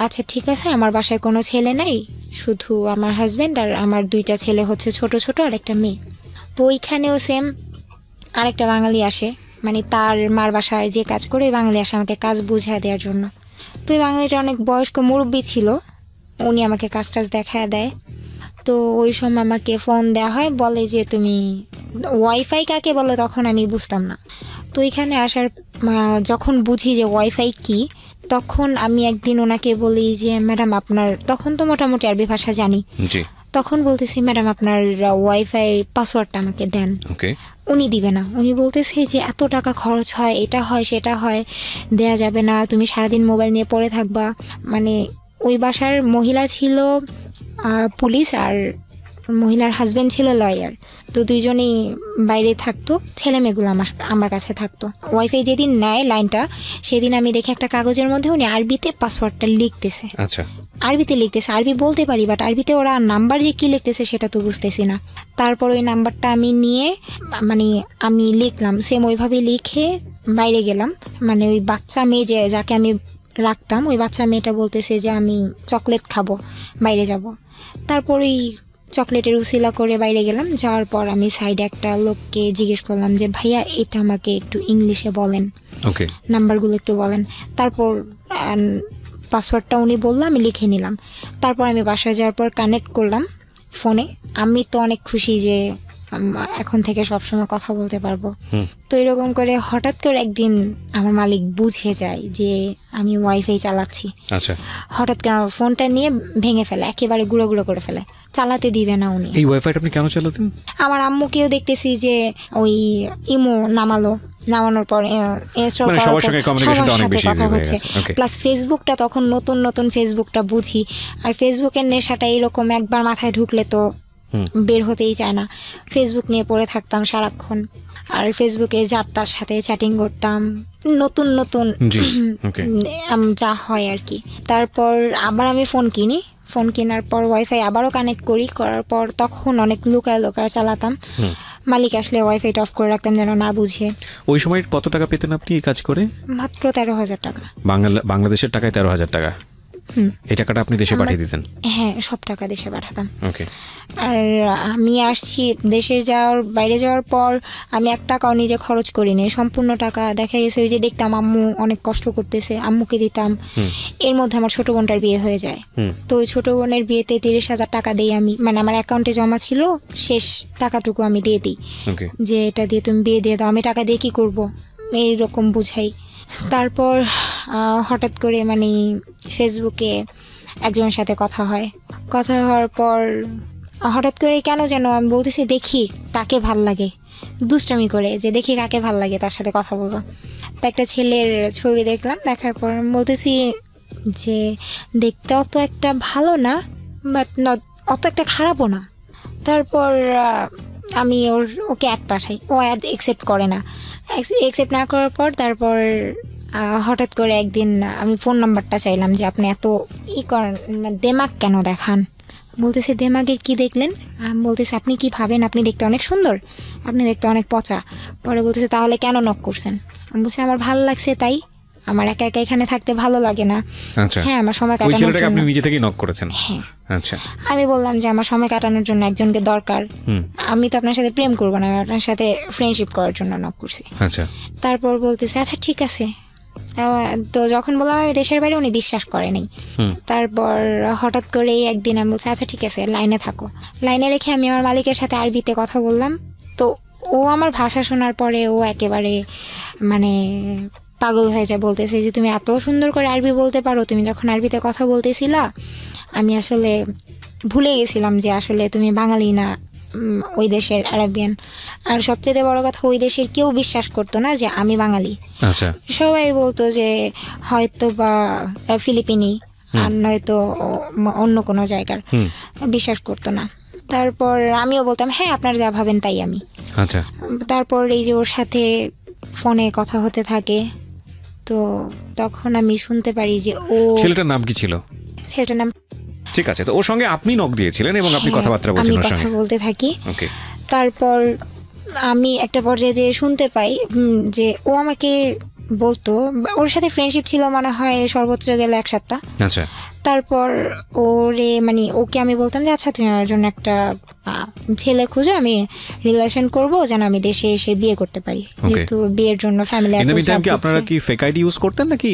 আচ্ছা ঠিক আছে, আমার বাসায় কোনো ছেলে নেই, শুধু আমার হাজব্যান্ড আর আমার 2টা ছেলে হচ্ছে ছোট ছোট, আর একটা মেয়ে। তো ওইখানেও সেম আরেকটা বাঙালি আসে, মানে তার মার বাসায় যে কাজ করে ওই বাঙালি আসে আমাকে কাজ বুঝিয়ে দেওয়ার জন্য। তো ওই বাঙালিটা অনেক বয়স্ক মুরব্বী ছিল, উনি আমাকে কাজ টাজ দেখায় দেয়। তো ওই সময় আমাকে ফোন দেওয়া হয়, বলে যে তুমি ওয়াইফাই কাকে বলে, তখন আমি বুঝতাম না। তো এখানে আসার যখন বুঝি যে ওয়াইফাই কি, তখন আমি একদিন ওনাকে বলি যে ম্যাডাম আপনার, তখন তো মোটামুটি আরবি ভাষা জানি, তখন বলতেছি ম্যাডাম আপনার ওয়াইফাই পাসওয়ার্ডটা আমাকে দেন। উনি দিবে না, উনি বলতেছে যে এত টাকা খরচ হয়, এটা হয় সেটা হয়, দেয়া যাবে না, তুমি সারাদিন মোবাইল নিয়ে পড়ে থাকবা। মানে ওই বাসার মহিলা ছিল পুলিশ, আর মহিলার হাজব্যান্ড ছিল লয়ার। তো দুইজনেই বাইরে থাকতো, ছেলে মেয়েগুলো আমার কাছে থাকতো। ওয়াইফাই যেদিন নেয় লাইনটা, সেদিন আমি দেখি একটা কাগজের মধ্যে উনি আরবিতে পাসওয়ার্ডটা লিখতেছে। আচ্ছা, আরবিতে লিখতেছে, আরবি বলতে পারি, বাট আরবিতে ওরা নাম্বার যে কি লিখতেছে সেটা তো বুঝতেছি না। তারপর ওই নাম্বারটা আমি নিয়ে, মানে আমি লিখলাম, সেম ওইভাবে লিখে বাইরে গেলাম। মানে ওই বাচ্চা মেয়ে যাকে আমি রাখতাম, ওই বাচ্চা মেয়েটা বলতেছে যে আমি চকলেট খাবো, বাইরে যাব। তারপর ওই চকলেটের উসিলা করে বাইরে গেলাম। যাওয়ার পর আমি সাইডে একটা লোককে জিজ্ঞেস করলাম যে ভাইয়া এটা আমাকে একটু ইংলিশে বলেন, নাম্বারগুলো একটু বলেন। তারপর পাসওয়ার্ডটা উনি বললো, আমি লিখে নিলাম। তারপর আমি বাসায় যাওয়ার পর কানেক্ট করলাম ফোনে। আমি তো অনেক খুশি যে এখন থেকে সবসময় কথা বলতে পারবো। তো এরকম করে হঠাৎ করে একদিন আমার মালিক বুঝে যায় যে আমি ওয়াইফাই চালাচ্ছি। আচ্ছা, হঠাৎ করে আমার ফোনটা নিয়ে ভেঙে ফেলে, একেবারে গুঁড়ো গুঁড়ো করে ফেলে, চালাতে দিবে না উনি। এই ওয়াইফাইটা আপনি কেন চালাতেন? আমার আম্মুকেও দেখতেছি যে ওই ইমো নামানোর পর ইনস্টল মানে করার সবার পর সঙ্গে communication টা সবার অনেক সাথে বেশি কথা easy হয়ে হচ্ছে। গেছে। Okay. প্লাস ফেসবুকটা তখন নতুন ফেসবুকটা বুঝি, আর ফেসবুকের নেশাটা এরকম একবার মাথায় ঢুকলে তো বের হতেই চায় না। ফেসবুক নিয়ে পড়ে থাকতাম সারাক্ষণ, আর ফেসবুকে যার তার সাথে চ্যাটিং করতাম, নতুন জি, okay. যা হয় আর কি। তারপর আবার আমি ফোন কেনার পর ওয়াইফাই আবারও কানেক্ট করার পর তখন অনেক লুকায় চালাতাম। মালিক আসলে ওয়াইফাইটা অফ করে রাখতাম যেন না বুঝে। ওই সময় কত টাকা পেতেন আপনি এই কাজ করে? মাত্র 13,000 টাকা। বাংলাদেশের টাকায় 13,000 টাকা। এই টাকাটা আপনি দেশে পাঠিয়ে দিতেন? হ্যাঁ, সব টাকা দেশে পাঠাতাম। ওকে। আর আমি আসছি বাইরে যাওয়ার পর আমি 1 টাকাও নিজে খরচ করিনি, সম্পূর্ণ টাকা দেখা গেছে ওই যে দেখতাম আম্মু অনেক কষ্ট করতেছে, আম্মুকে দিতাম। এর মধ্যে আমার ছোট বোনটার বিয়ে হয়ে যায়। তো ওই ছোট বোনের বিয়েতে 30,000 টাকা দিই আমি, মানে আমার অ্যাকাউন্টে জমা ছিল, শেষ টাকাটুকু আমি দিয়ে দিই যে এটা দিয়ে তুমি বিয়ে দিয়ে দাও, আমি টাকা দিয়ে কী করবো এইরকম বুঝাই। তারপর হঠাৎ করে মানে ফেসবুকে একজনের সাথে কথা হওয়ার পর হঠাৎ করে কেন যেন আমি বলতেছি দেখি কাকে ভাল লাগে, দুষ্টামি করে যে দেখি কাকে ভাল লাগে তার সাথে কথা বলবো। তো একটা ছেলের ছবি দেখলাম, দেখার পর আমি বলতেছি যে দেখতে অত একটা ভালো না, বাট অত একটা খারাপও না। তারপর আমি ওকে অ্যাড পাঠাই, ও অ্যাড অ্যাকসেপ্ট করে না। অ্যাকসেপ্ট না করার পর তারপর হঠাৎ করে একদিন আমি ফোন নাম্বারটা চাইলাম যে আপনি এত করেন, দেমাগ কেন দেখান। বলতেছে দেমাগের কি দেখলেন? বলতেছে আপনি কি ভাবেন আপনি দেখতে অনেক সুন্দর, আপনি দেখতে অনেক পচা। পরে বলতেছে তাহলে কেন নক করছেন? আমি বলছি আমার ভালো লাগছে তাই, আমার একা একা এখানে থাকতে ভালো লাগে না। আচ্ছা, হ্যাঁ, আমার সময় কাটানোর জন্য। আপনি নিজে থেকেই নক করেছেন? হ্যাঁ। আচ্ছা, আমি বললাম যে আমার সময় কাটানোর জন্য একজনকে দরকার, আমি তো আপনার সাথে প্রেম করবো না, আমি আপনার সাথে ফ্রেন্ডশিপ করার জন্য নক করছি। আচ্ছা। তারপর বলতেছে আচ্ছা ঠিক আছে। তো যখন বললাম আমি দেশের বাইরে, উনি বিশ্বাস করেনি। তারপর হঠাৎ করে একদিন আমি বলছি আচ্ছা ঠিক আছে লাইনে থাকো। লাইনে রেখে আমি আমার মালিকের সাথে আরবিতে কথা বললাম। তো ও আমার ভাষা শোনার পরে ও একেবারে মানে পাগল হয়ে যায়, বলতেছে যে তুমি এত সুন্দর করে আরবি বলতে পারো, তুমি যখন আরবিতে কথা বলতেছিলা আমি আসলে ভুলে গেছিলাম যে আসলে তুমি বাঙালি না, ওই দেশের আরবিয়ান। আর সবচেয়ে বড় কথা ওই দেশের কেউ বিশ্বাস করতো না যে আমি বাঙালি। আচ্ছা। সবাই বলতো যে হয়তো বা ফিলিপিনি আর নয়তো অন্য কোনো জায়গার, বিশ্বাস করতো না। তারপর আমিও বলতাম হ্যাঁ আপনারা যা ভাবেন তাই আমি। আচ্ছা। তারপর এই যে ওর সাথে ফোনে কথা হতে থাকে, তো তখন আমি শুনতে পারি যে ছেলেটার নাম কি ছিল? ছেলেটার নাম, ঠিক আছে। তো ওর সঙ্গে আপনি নক দিয়েছিলেন এবং আপনি কথাবার্তা বলছেন ওর সঙ্গে? কথা বলতে থাকি। ওকে। তারপর আমি একটা পর্যায়ে যে শুনতে পাই যে ও আমাকে বলতো, ওর সাথে ফ্রেন্ডশিপ ছিল মনে হয় সর্বোচ্চ গেলে 1 সপ্তাহ। আচ্ছা। তারপর ওকে আমি বলতাম যে আচ্ছা তুমি আমার জন্য একটা ছেলে খুঁজো, আমি রিলেশন করবো যেন আমি দেশে এসে বিয়ে করতে পারি, যেহেতু বিয়ের জন্য ফ্যামিলি। আপনারা কি ফেক আইডি ইউজ করতেন নাকি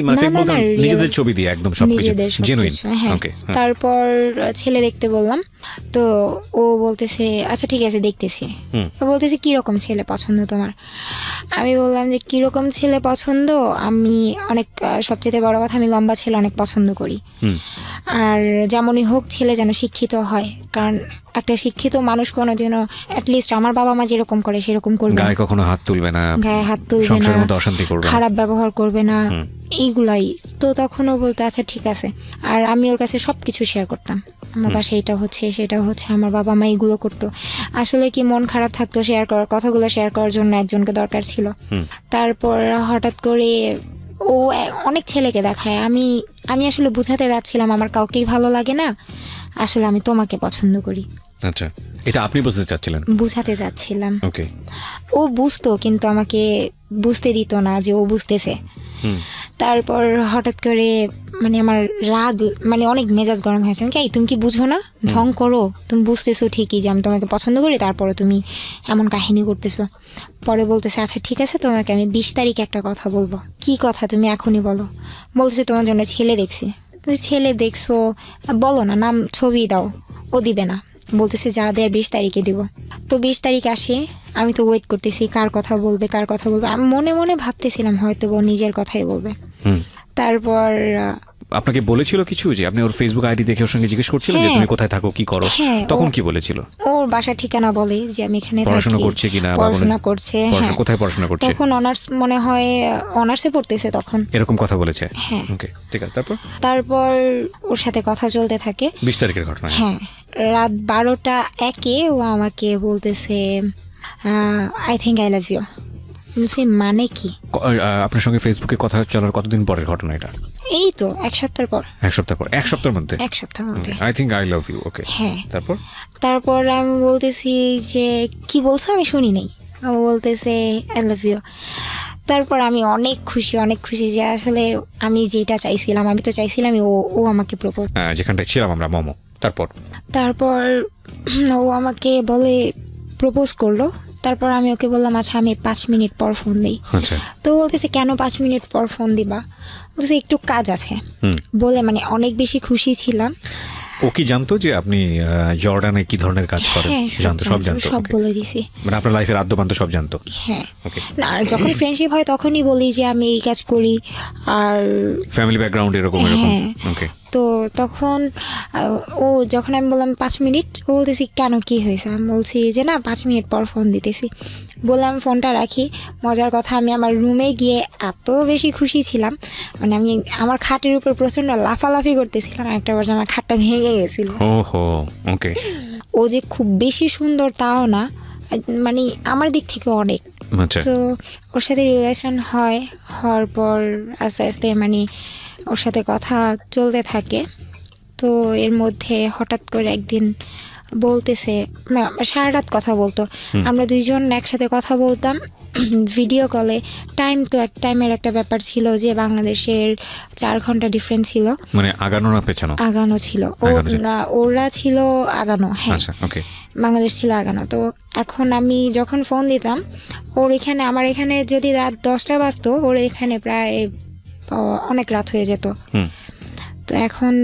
নিজেদের ছবি দিয়ে একদম সবকিছু জেনুইন? ওকে। তারপর ছেলে দেখতে বললাম, তো ও বলতেছে আচ্ছা ঠিক আছে দেখতেছি। বলতেছে কিরকম ছেলে পছন্দ তোমার? আমি বললাম যে কিরকম ছেলে পছন্দ, আমি অনেক সবচেয়ে বড় কথা আমি লম্বা ছেলে অনেক পছন্দ করি, আর যেমনই হোক ছেলে যেন শিক্ষিত হয়, কারণ একটা শিক্ষিত মানুষ কোনোদিনও অ্যাটলিস্ট আমার বাবা মা যেরকম করে সেরকম করবে, গায়ে কখনো হাত তুলবে না, সংসারের মধ্যে অশান্তি করবে না, খারাপ ব্যবহার করবে না, এইগুলাই। তো তখনও বলতো আচ্ছা ঠিক আছে। আর আমি ওর কাছে সবকিছু শেয়ার করতাম, আমার বাসায় এটা হচ্ছে সেটা হচ্ছে, আমার বাবা মা এইগুলো করতো। আসলে কি মন খারাপ থাকতো, কথাগুলো শেয়ার করার জন্য একজনকে দরকার ছিল। তারপর হঠাৎ করে ও অনেক ছেলেকে দেখায়, আমি আসলে বুঝাতে যাচ্ছিলাম আমার কাউকেই ভালো লাগে না, আসলে আমি তোমাকে পছন্দ করি। আচ্ছা, এটা আপনি বুঝাতে যাচ্ছিলাম। ওকে। ও বুঝতো কিন্তু আমাকে বুঝতে দিত না যে ও বুঝতেছে। তারপর হঠাৎ করে মানে আমার রাগ, মানে অনেক মেজাজ গরম হয়েছে। আমি তুমি কি বুঝো না, ঢং করো, তুমি বুঝতেছো ঠিকই যে আমি তোমাকে পছন্দ করি, তারপরে তুমি এমন কাহিনী করতেছো। পরে বলতেছে আচ্ছা ঠিক আছে তোমাকে আমি 20 তারিখে একটা কথা বলবো। কি কথা তুমি এখনই বলো? বলতেছে তোমার জন্য ছেলে দেখছি। ছেলে দেখছো, বলো না, নাম ছবি দাও। ও দিবে না, বলতেছে যা দেয় 20 তারিখে দিব। তো 20 তারিখ আসে, আমি তো ওয়েট করতেছি কার কথা বলবে কার কথা বলবে। আমি মনে মনে ভাবতেছিলাম হয়তো ও নিজের কথাই বলবে। তারপর আপনাকে বলেছিল কিছু, যে আপনি ওর ফেসবুক আইডি দেখে ওর সঙ্গে জিজ্ঞেস করছিলেন যে হ্যাঁ। তুমি কোথায় থাকো কি করো, হ্যাঁ, তখন কি বলেছিল? ওর বাসা ঠিকানা বলে যে আমি এখানে পড়াশোনা থাকি, করছে কিনা বা পড়াশোনা করছে। হ্যাঁ, কোথায় পড়াশোনা করছে? তখন অনার্স মনে হয় অনার্সে পড়তেছে তখন, এরকম কথা বলেছে? হ্যাঁ। ওকে, ঠিক আছে। তারপর ওর সাথে কথা চলতে থাকে। 20 তারিখের ঘটনা। হ্যাঁ, রাত 12টা 1 ও আমাকে বলতেছে I think I love you. মানে কি? আপনার সঙ্গে ফেসবুকে কথা চলার কতদিন পরের ঘটনা এটা? এই তো 1 সপ্তাহ পর। 1 সপ্তাহ পর? 1 সপ্তাহের মধ্যে? 1 সপ্তাহের মধ্যে। I think I love you. Okay, হ্যাঁ। তারপর আমি বলতেছি যে কি বলছো, আমি শুনি নাই। ও বলতেছে আই লাভ ইউ। তারপর আমি অনেক খুশি যে আসলে আমি যেটা চাইছিলাম, আমি তো চাইছিলাম ও আমাকে প্রপোজ। যেখানটায় ছিলাম আমরা, মোমো। তারপর ও আমাকে বলে প্রপোজ করলো। তারপর আমি ওকে বললাম আচ্ছা আমি 5 মিনিট পর ফোন দিই। আচ্ছা। তো বলতেছে কেন 5 মিনিট পর ফোন দিবা? বলতেছে একটু কাজ আছে বলে। মানে অনেক বেশি খুশি ছিলাম। ও কি জানতো যে আপনি জর্ডানে কি ধরনের কাজ করেন? হ্যাঁ, সব জানতো, সব বলে দিছি। মানে আপনার লাইফের আদ্যপান্ত সব জানতো? হ্যাঁ। না, আর যখন ফ্রেন্ডশিপ হয় তখনই বলি যে আমি এই কাজ করি, আর ফ্যামিলি ব্যাকগ্রাউন্ড এরকম। ওকে। তো তখন ও যখন আমি বললাম 5 মিনিট, ও বলতেছি কেন কি হয়েছে? আমি বলছি যে না 5 মিনিট পর ফোন দিতেছি। বললাম ফোনটা রাখি। মজার কথা, আমি আমার রুমে গিয়ে এত বেশি খুশি ছিলাম, মানে আমি আমার খাটের উপর প্রচন্ড লাফালাফি করতেছিলাম। একটা বার আমার খাটটা ভেঙে গেছিল। ওহো, ওকে। ও যে খুব বেশি সুন্দর তাও না, মানে আমার দিক থেকে অনেক। আচ্ছা। তো ওর সাথে রিলেশন হওয়ার পর আস্তে আস্তে মানে ওর সাথে কথা চলতে থাকে। তো এর মধ্যে হঠাৎ করে একদিন বলতেছে, সারা রাত কথা বলতো, আমরা দুইজন একসাথে কথা বলতাম ভিডিও কলে। টাইমের একটা ব্যাপার ছিল যে বাংলাদেশের 4 ঘন্টা ডিফারেন্স ছিল। মানে আগানো না পেছানো? আগানো ছিল। ওরা ছিল আগানো। হ্যাঁ, ওকে। বাংলাদেশ ছিল আগানো। তো এখন আমি যখন ফোন দিতাম ওর এখানে, আমার এখানে যদি রাত 10টা বাজতো, ওর এখানে প্রায় অনেক রাত হয়ে যেত। তো এখন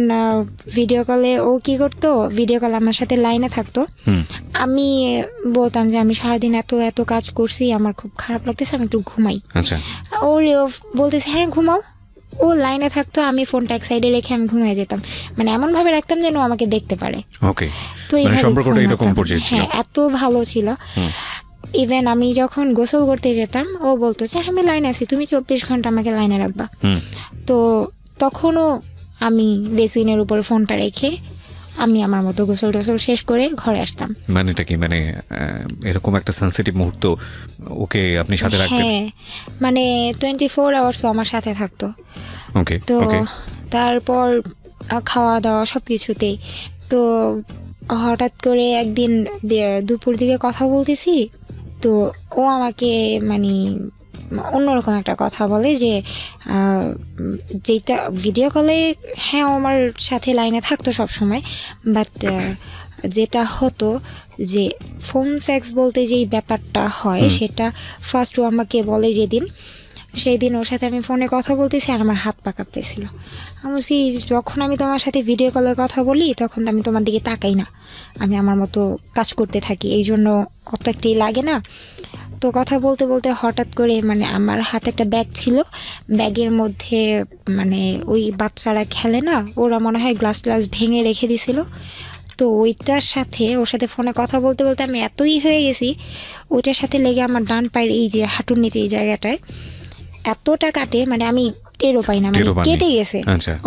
ভিডিও কলে ও কি করতো, ভিডিও কলে আমার সাথে লাইনে থাকতো। আমি বলতাম যে আমি সারাদিন এত কাজ করছি, আমার খুব খারাপ লাগতেছে, আমি একটু ঘুমাই। আচ্ছা। ওর বলতেছে হ্যাঁ ঘুমাও। ও লাইনে থাকতো, আমি ফোনটা এক সাইডে রেখে আমি ঘুমিয়ে যেতাম। মানে এমন ভাবে রাখতাম যেন আমাকে দেখতে পারে। ওকে। তো মানে সম্পর্কটা এরকম পর্যায়ে ছিল? হ্যাঁ, এত ভালো ছিল। ইভেন আমি যখন গোসল করতে যেতাম ও বলতো যে আমি লাইনে আছি, তুমি 24 ঘন্টা আমাকে লাইনে রাখবা। তো তখনও আমি বেসিনের উপরে ফোনটা রেখে আমি আমার মতো গোসল টোসল শেষ করে ঘরে আসতাম। মানে এটা কি, মানে এরকম একটা সেনসিটিভ মুহূর্ত ওকে আপনি সাথে রাখতেন? হ্যাঁ, মানে 24 আওয়ার্স আমার সাথে থাকতো। ওকে। তো তারপর খাওয়া দাওয়া সব কিছুতেই। তো হঠাৎ করে একদিন দুপুর দিকে কথা বলতেছি, তো ও আমাকে মানে অন্যরকম একটা কথা বলে যে যেটা ভিডিও কলে হ্যাঁ আমার সাথে লাইনে থাকতো সব সময়, বাট যেটা হতো যে ফোন সেক্স বলতে যেই ব্যাপারটা হয় সেটা ফার্স্ট ও আমাকে বলে যেদিন, সেই দিন ওর সাথে আমি ফোনে কথা বলতেছি আর আমার হাত পা কাঁপতেছিল। আমি বলছি যখন আমি তোমার সাথে ভিডিও কলে কথা বলি তখন আমি তোমার দিকে তাকাই না, আমি আমার মতো কাজ করতে থাকি, এই জন্য অত একটাই লাগে না। তো কথা বলতে বলতে হঠাৎ করে মানে আমার হাতে একটা ব্যাগ ছিল, ব্যাগের মধ্যে মানে ওই বাচ্চারা খেলে না, ওরা মনে হয় গ্লাস ভেঙে রেখে দিছিল। তো ওইটার সাথে ওর সাথে ফোনে কথা বলতে বলতে আমি এতই হয়ে গেছি, ওইটার সাথে লেগে আমার ডান পায়ের এই যে হাঁটুর নিচে এই জায়গাটায় এতটা কাটে, মানে আমি টেরও পাই না, মানে কেটে গেছে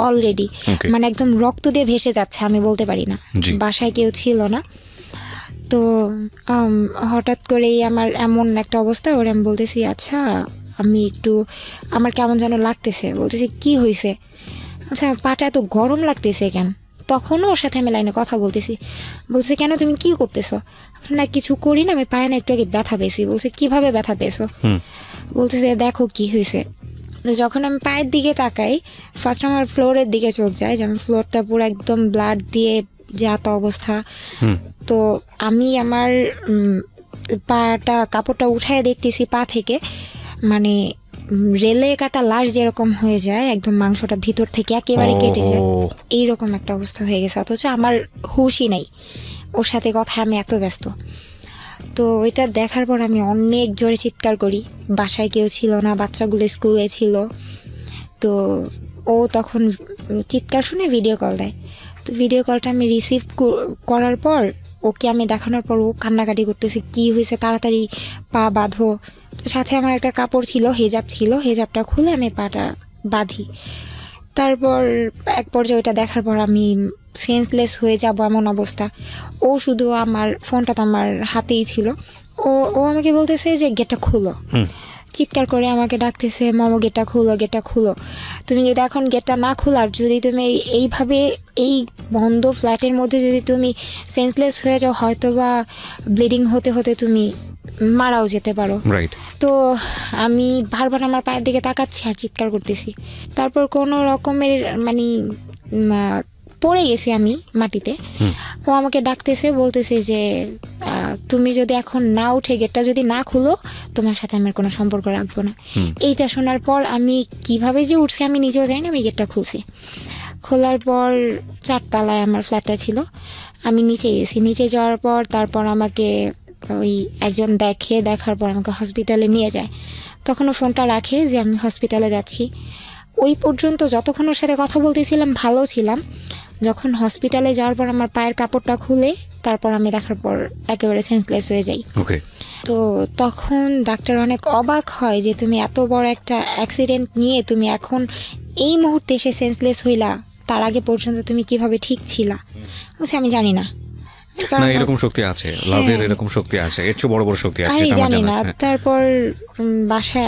অলরেডি, মানে একদম রক্ত দিয়ে ভেসে যাচ্ছে, আমি বলতে পারি না, বাসায় কেউ ছিল না। তো হঠাৎ করেই আমার এমন একটা অবস্থা, ওর আমি বলতেছি আচ্ছা আমি একটু আমার কেমন যেন লাগতেছে, বলতেছি কি হয়েছে? আচ্ছা পাটা এত গরম লাগতেছে কেন? তখনও ওর সাথে আমি লাইনে কথা বলতেছি, বলছে কেন তুমি কি করতেছো? না কিছু করি না, আমি পায়ে না একটু আগে ব্যথা পেয়েছি। বলছে কিভাবে ব্যথা পেয়েছো? বলতেছে দেখো কি হয়েছে। যখন আমি পায়ের দিকে তাকাই ফার্স্ট আমার ফ্লোরের দিকে চোখ যায়, যেমন ফ্লোরটা পুরো একদম ব্লাড দিয়ে যাতা অবস্থা। তো আমি আমার পাটা কাপড়টা উঠায় দেখতেছি পা থেকে মানে রেলে কাটা লাশ যেরকম হয়ে যায়, একদম মাংসটা ভিতর থেকে একেবারে কেটে যায়, এইরকম একটা অবস্থা হয়ে গেছে, অথচ আমার হুশই নাই। ওর সাথে কথা আমি এত ব্যস্ত। তো ওইটা দেখার পর আমি অনেক জোরে চিৎকার করি, বাসায় কেউ ছিল না, বাচ্চাগুলো স্কুলে ছিল। তো ও তখন চিৎকার শুনে ভিডিও কল দেয়। তো ভিডিও কলটা আমি রিসিভ করার পর ওকে আমি দেখানোর পর ও কান্নাকাটি করতেছে, কি হয়েছে, তাড়াতাড়ি পা বাঁধো। তো সাথে আমার একটা কাপড় ছিল, হেজাব ছিল, হেজাবটা খুলে আমি পাটা বাঁধি। তারপর এক পর্যায়ে ওইটা দেখার পর আমি সেন্সলেস হয়ে যাব এমন অবস্থা। ও শুধু আমার ফোনটা তো আমার হাতেই ছিল, ও ও আমাকে বলতেছে যে গেটটা খুলো, চিৎকার করে আমাকে ডাকতেছে, মামা গেটটা খুলো, গেটটা খুলো। তুমি যদি এখন গেটটা না খোলার, যদি তুমি এইভাবে এই বন্ধ ফ্ল্যাটের মধ্যে যদি তুমি সেন্সলেস হয়ে যাও, হয়তো বা ব্লিডিং হতে হতে তুমি মারাও যেতে পারো। রাইট। তো আমি বারবার আমার পায়ের দিকে তাকাচ্ছি আর চিৎকার করতেছি। তারপর কোনো রকমের মানে পড়ে গেছি আমি মাটিতে। ও আমাকে ডাকতেছে, বলতেছে যে তুমি যদি এখন না উঠে গেটটা যদি না খুলো, তোমার সাথে আমার কোনো সম্পর্ক রাখবো না। এইটা শোনার পর আমি কিভাবে যে উঠছি আমি নিজেও জানি না, আমি গেটটা খুলছি। খোলার পর 4 তলায় আমার ফ্ল্যাটটা ছিল, আমি নিচে গেছি। নিচে যাওয়ার পর তারপর আমাকে ওই একজন দেখার পর আমাকে হসপিটালে নিয়ে যায়। তখন ও ফোনটা রাখে যে আমি হসপিটালে যাচ্ছি। ওই পর্যন্ত যতক্ষণ ওর সাথে কথা বলতেছিলাম ভালো ছিলাম। যখন হসপিটালে যাওয়ার পর আমার পায়ের কাপড়টা খুলে তারপর আমি দেখার পর একেবারে সেন্সলেস হয়ে যাই। ওকে। তো তখন ডাক্তার অনেক অবাক হয় যে তুমি এত বড় একটা অ্যাক্সিডেন্ট নিয়ে তুমি এখন এই মুহূর্তে এসে সেন্সলেস হইলা, তার আগে পর্যন্ত তুমি কিভাবে ঠিক ছিলা? বলছি আমি জানি না। না, এরকম শক্তি আছে, লাভের এরকম শক্তি আছে, এর চেয়ে বড় বড় শক্তি আছে, আমি এটা আমার জানি জানা না। আছে। তারপর বাসায়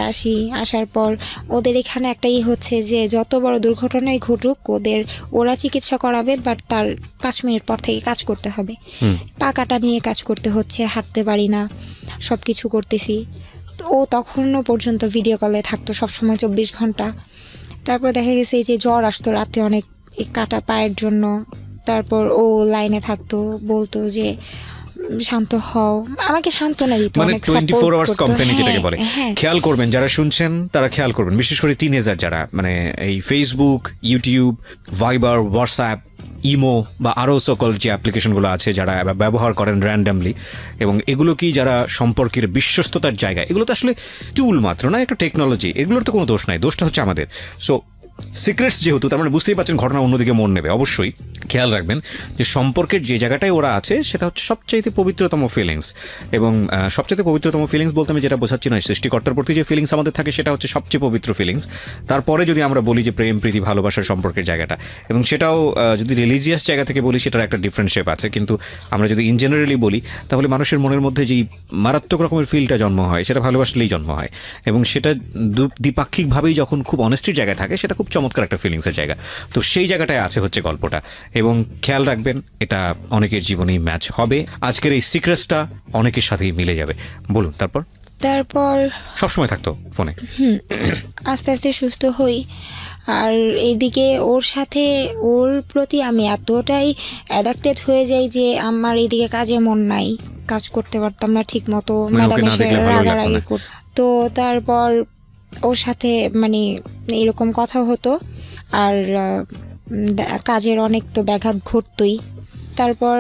আসার পর ওদের এখানে একটাই হচ্ছে যে যত বড় দুর্ঘটনাই ঘটুক ওরা চিকিৎসা করাবে, বাট তার 5 মিনিট পর থেকে কাজ করতে হবে। পা কাটা নিয়ে কাজ করতে হচ্ছে, হাঁটতে পারি না, সব কিছু করতেছি। তো ও তখনও পর্যন্ত ভিডিও কলে থাকতো সবসময় 24 ঘন্টা। তারপর দেখা গেছে যে জ্বর আসতো রাতে অনেক, কাটা পায়ের জন্য। তারপর ও লাইনে থাকতো, বলতো যে শান্ত হও, আমাকে সান্ত্বনা দিত, মানে অনেক 24 আওয়ার্স কোম্পানি যেটাকে বলে। হ্যাঁ। খেয়াল করবেন, যারা শুনছেন তারা খেয়াল করবেন, বিশেষ করে টিনেজার যারা, মানে এই ফেসবুক, ইউটিউব, ভাইবার, হোয়াটসঅ্যাপ, ইমো বা আরও সকল যে অ্যাপ্লিকেশনগুলো আছে যারা ব্যবহার করেন র্যান্ডামলি, এবং এগুলো কি যারা সম্পর্কের বিশ্বস্ততার জায়গা, এগুলো তো আসলে টুল মাত্র না, একটা টেকনোলজি, এগুলোর তো কোনো দোষ নাই, দোষটা হচ্ছে আমাদের। সো সিক্রেটস যেহেতু, তার মানে বুঝতেই পারছেন ঘটনা অন্যদিকে মন নেবে। অবশ্যই খেয়াল রাখবেন যে সম্পর্কের যে জায়গাটায় ওরা আছে সেটা হচ্ছে সবচাইতে পবিত্রতম ফিলিংস, এবং সবচাইতে পবিত্রতম ফিলিংস বলতে আমি যেটা বোঝাচ্ছি না, সৃষ্টিকর্তার প্রতি যে ফিলিংস আমাদের থাকে সেটা হচ্ছে সবচেয়ে পবিত্র ফিলিংস। তারপরে যদি আমরা বলি যে প্রেম, প্রীতি, ভালোবাসার সম্পর্কের জায়গাটা, এবং সেটাও যদি রিলিজিয়াস জায়গা থেকে বলি সেটার একটা ডিফারেন্ট শেপ আছে, কিন্তু আমরা যদি ইন জেনারেলি বলি তাহলে মানুষের মনের মধ্যে যেই মারাত্মক রকমের ফিলটা জন্ম হয় সেটা ভালোবাসলেই জন্ম হয়, এবং সেটা দ্বিপাক্ষিকভাবেই যখন খুব অনেস্টির জায়গায় থাকে সেটা খুব চমৎকার একটা ফিলিংসের জায়গা। তো সেই জায়গাটায় আছে হচ্ছে গল্পটা, এবং খেয়াল রাখবেন এটা অনেকের জীবনেই ম্যাচ হবে। আজকের এই সিক্রেটসটা অনেকের সাথেই মিলে যাবে। বলুন। তারপর সবসময় থাকতো ফোনে। আস্তে আস্তে সুস্থ হই। আর এইদিকে ওর প্রতি আমি এতটাই অ্যাডাক্টেড হয়ে যাই যে আমার এইদিকে কাজে মন নাই, কাজ করতে পারতাম না ঠিক মতো, রাগারাগি করত। তো তারপর ওর সাথে মানে এরকম কথা হতো, আর কাজের অনেক তো ব্যাঘাত ঘটতই। তারপর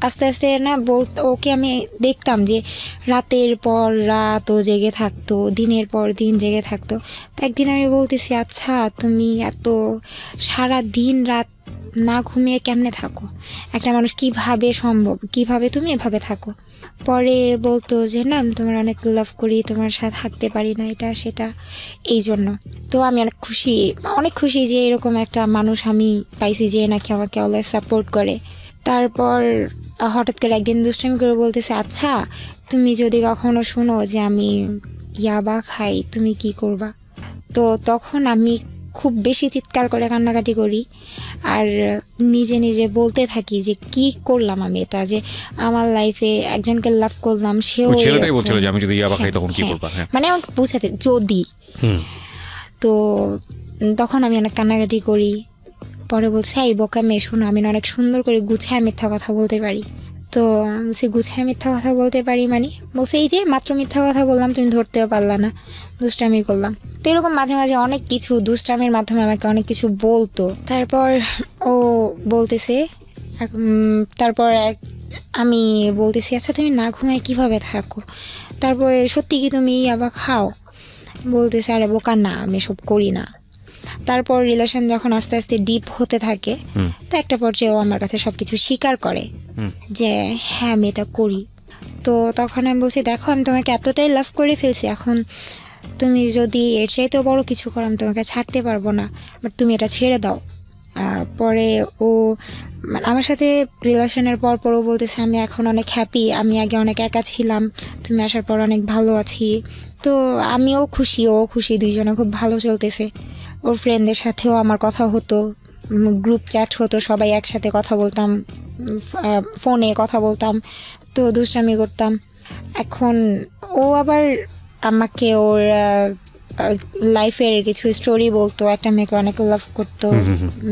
আস্তে আস্তে ওকে আমি দেখতাম যে রাতের পর রাত ও জেগে থাকতো, দিনের পর দিন জেগে থাকতো। তো একদিন আমি বলতেছি, আচ্ছা তুমি এত সারা দিন রাত না ঘুমিয়ে কেমনে থাকো? একটা মানুষ কিভাবে সম্ভব, কিভাবে তুমি এভাবে থাকো? পরে বলতো যে না, তোমার অনেক লাভ করি, তোমার সাথে থাকতে পারি না, এটা সেটা, এই জন্য। তো আমি অনেক খুশি যে এরকম একটা মানুষ আমি পাইছি যে নাকি আমাকে অলওয়েজ সাপোর্ট করে। তারপর হঠাৎ করে একদিন দুষ্টামি করে বলতেছে, আচ্ছা তুমি যদি কখনো শুনো যে আমি ইয়াবা খাই, তুমি কি করবা? তো তখন আমি খুব বেশি চিৎকার করে কান্নাকাটি করি, আর নিজে নিজে বলতে থাকি যে কি করলাম আমি, এটা যে আমার লাইফে একজনকে লাভ করলাম, সেও ছেলেটাই বলছিল যে আমি যদি ইয়াবা খাই তখন কি করবা, মানে আমাকে বুঝাতে যদি। তো তখন আমি অনেক কান্নাকাটি করি। পরে বলছে, এই বোকা মেয়ে, শোনো, আমি অনেক সুন্দর করে গুছায় মিথ্যা কথা বলতে পারি। তো বলছি, গুছায় মিথ্যা কথা বলতে পারি মানে? বলছে, এই যে মাত্র মিথ্যা কথা বললাম, তুমি ধরতেও পারলা না, দুষ্টামি করলাম। তো এরকম মাঝে মাঝে অনেক কিছু দুষ্টামির মাধ্যমে আমাকে অনেক কিছু বলতো। তারপর ও বলতেছে, তারপর আমি বলতেছি আচ্ছা তুমি না ঘুমায় কিভাবে থাকো, তারপরে সত্যি কি তুমি আবার খাও? বলতেছে আরে বোকা না, আমি এসব করি না। তারপর রিলেশন যখন আস্তে আস্তে ডিপ হতে থাকে, তো একটা পর্যায়ে ও আমার কাছে সব কিছু স্বীকার করে যে হ্যাঁ আমি এটা করি। তো তখন আমি বলছি দেখো আমি তোমাকে এতটাই লাভ করে ফেলছি, এখন তুমি যদি এর চাইতেও বড় কিছু করো আমি তোমাকে ছাড়তে পারবো না, বাট তুমি এটা ছেড়ে দাও। পরে ও আমার সাথে রিলেশনের পর ও বলতেছে আমি এখন অনেক হ্যাপি, আমি আগে অনেক একা ছিলাম, তুমি আসার পর অনেক ভালো আছি। তো আমিও খুশি, ও খুশি, দুইজনে খুব ভালো চলতেছে। ওর ফ্রেন্ডদের সাথেও আমার কথা হতো, গ্রুপ চ্যাট হতো, সবাই একসাথে কথা বলতাম, ফোনে কথা বলতাম, তো দুষ্টামি করতাম। এখন ও আবার আমাকে ওর লাইফের কিছু স্টোরি বলতো, একটা মেয়েকে অনেক লাভ করতো,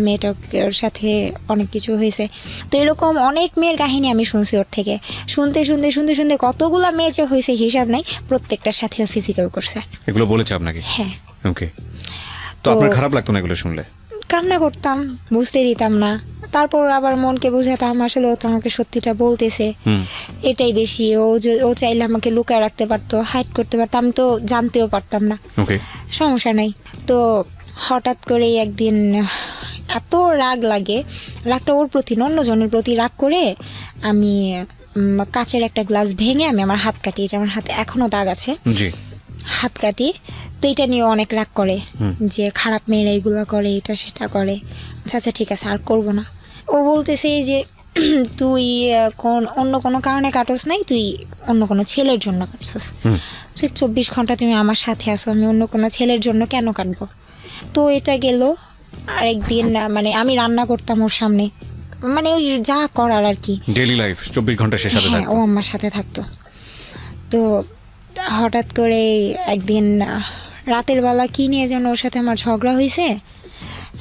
মেয়েটাকে ওর সাথে অনেক কিছু হয়েছে। তো এরকম অনেক মেয়ের কাহিনী আমি শুনছি ওর থেকে। শুনতে শুনতে শুনতে শুনতে কতগুলা মেয়ে যে হয়েছে হিসাব নাই, প্রত্যেকটার সাথে ফিজিক্যাল করছে। এগুলো বলেছে আপনাকে? হ্যাঁ। ওকে, তো আপনার খারাপ লাগতো না এগুলো শুনলে? কান্না করতাম, বুঝতে দিতাম না। তারপর আবার মনকে বুঝাতাম আসলে ও তো আমাকে সত্যিটা বলতেছে, এটাই বেশি। ও চাইলে আমাকে লুকায় রাখতে পারতো, হাইড করতে পারতো, আমি তো জানতেও পারতাম না, সমস্যা নাই। তো হঠাৎ করেই একদিন এত রাগ লাগে, রাগটা ওর প্রতি না অন্যজনের প্রতি রাগ করে আমি কাচের একটা গ্লাস ভেঙে আমি আমার হাত কাটিয়েছি। আমার হাতে এখনো দাগ আছে, হাত কাটি। তো এটা নিয়ে অনেক রাগ করে যে খারাপ মেয়েরা এগুলো করে, এটা সেটা করে। আচ্ছা ঠিক আছে আর করবো না। ও বলতেছে যে তুই অন্য কোনো কারণে কাটোস নাই, তুই অন্য কোনো ছেলের জন্য কাটছস। 24 ঘন্টা তুমি আমার সাথে আসো, আমি অন্য কোনো ছেলের জন্য কেন কাটবো? তো এটা গেল। আরেকদিন মানে আমি রান্না করতাম ওর সামনে, মানে ওই যা করার আর কি, ডেইলি লাইফ 24 ঘন্টা সে সাথে থাকতো, ও আমার সাথে থাকতো। তো হঠাৎ করে একদিন রাতের বেলা কি নিয়ে যেন ওর সাথে আমার ঝগড়া হয়েছে।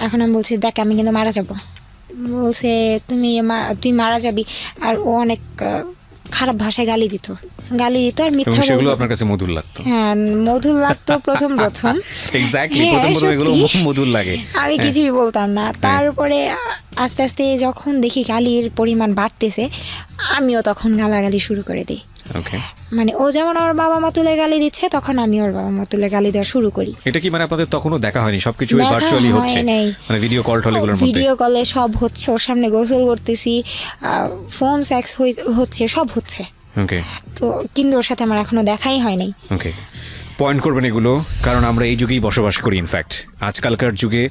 এখন আমি বলছি দেখ আমি কিন্তু মারা যাব। বলছে তুই মারা যাবি। আর ও অনেক খারাপ ভাষায় গালি দিত আর মিথ্যা বলতো। সেগুলো আপনার কাছে মধুর লাগতো? হ্যাঁ মধুর লাগতো প্রথম এক্স্যাক্টলি প্রথম এগুলো মধুর লাগে, আমি কিছুই বলতাম না। তারপরে আস্তে আস্তে যখন দেখি গালির পরিমাণ বাড়তেছে, আমিও তখন গালাগালি শুরু করে দিই। মানে ও যেমন ওর বাবা মা তুলে গালি দিচ্ছে, তখন আমি ওর বাবা মা তুলে গালি দেওয়া শুরু করি। এটা কি মানে আপনাদের তখনও দেখা হয়নি, সবকিছু ভার্চুয়ালি হচ্ছে? মানে ভিডিও কলে সব হচ্ছে, ওর সামনে গোসল করতেছি, ফোন সেক্স হচ্ছে, সব হচ্ছে। তো কিন্তু ওর সাথে আমার এখনো দেখাই হয়নি। পয়েন্ট করবেন এগুলো, কারণ আমরা এই যুগেই বসবাস করি। ইনফ্যাক্ট আজকালকার যুগে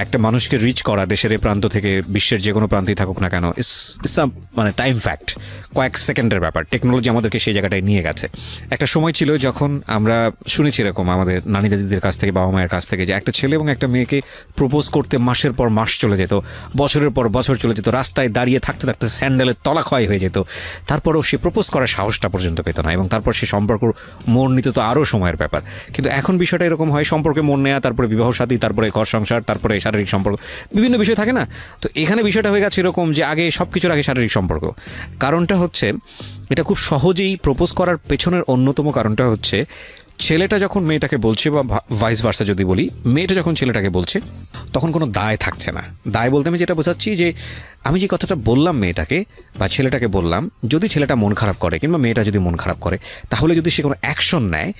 একটা মানুষকে রিচ করা দেশের এই প্রান্ত থেকে বিশ্বের যে কোনো প্রান্তেই থাকুক না কেন, ইটস মানে টাইম ফ্যাক্ট, কয়েক সেকেন্ডের ব্যাপার। টেকনোলজি আমাদেরকে সেই জায়গাটায় নিয়ে গেছে। একটা সময় ছিল যখন আমরা শুনেছি এরকম আমাদের নানি দাদিদের কাছ থেকে, বাবা মায়ের কাছ থেকে, যে একটা ছেলে এবং একটা মেয়েকে প্রপোজ করতে মাসের পর মাস চলে যেত, বছরের পর বছর চলে যেত, রাস্তায় দাঁড়িয়ে থাকতে থাকতে স্যান্ডেলের তলা ক্ষয় হয়ে যেত, তারপরেও সে প্রপোজ করার সাহসটা পর্যন্ত পেত না, এবং তারপর সে সম্পর্ক মোড় নিতে তো আরও সময়ের ব্যাপার। কিন্তু এখন বিষয়টা এরকম হয়, সম্পর্কে মোড় নেওয়া, তারপরে বিবাহ সাথী, তারপরে ঘর সংসার, তারপরে শারীরিক সম্পর্ক, বিভিন্ন বিষয় থাকে না? তো এখানে বিষয়টা হয়ে গেছে এরকম যে আগে সব কিছুর আগে শারীরিক সম্পর্ক। কারণটা হচ্ছে এটা খুব সহজেই প্রপোজ করার পেছনের অন্যতম কারণটা হচ্ছে ছেলেটা যখন মেয়েটাকে বলছে, বা ভাইস ভার্সা যদি বলি, মেয়েটা যখন ছেলেটাকে বলছে, তখন কোনো দায় থাকছে না। দায় বলতে আমি যেটা বোঝাচ্ছি যে আমি যে কথাটা বললাম মেয়েটাকে বা ছেলেটাকে বললাম, যদি ছেলেটা মন খারাপ করে কিংবা মেয়েটা যদি মন খারাপ করে, তাহলে যদি সে কোনো অ্যাকশন নেয়,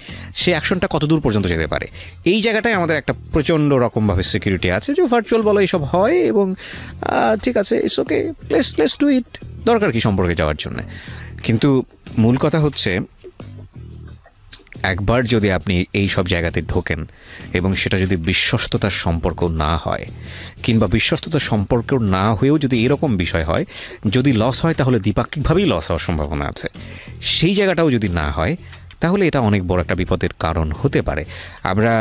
সে অ্যাকশনটা কত দূর পর্যন্ত যেতে পারে। এই জায়গাটায় আমাদের একটা প্রচণ্ড রকমভাবে সিকিউরিটি আছে যে ভার্চুয়াল বলো এইসব হয়, এবং ঠিক আছে it's okay, let's do it, দরকার কি সম্পর্কে যাওয়ার জন্য। কিন্তু মূল কথা হচ্ছে একবার যদি আপনি এই সব জায়গাতে ঢোকেন এবং সেটা যদি বিশ্বস্ততার সম্পর্ক না হয়, কিংবা বিশ্বস্ততার সম্পর্ক না হয়েও যদি এরকম বিষয় হয়, যদি লস হয় তাহলে দ্বিপাক্ষিকভাবেই লস হওয়ার সম্ভাবনা আছে, সেই জায়গাটাও যদি না হয়, তাহলে এটা অনেক বড় একটা বিপদের কারণ হতে পারে। আমরা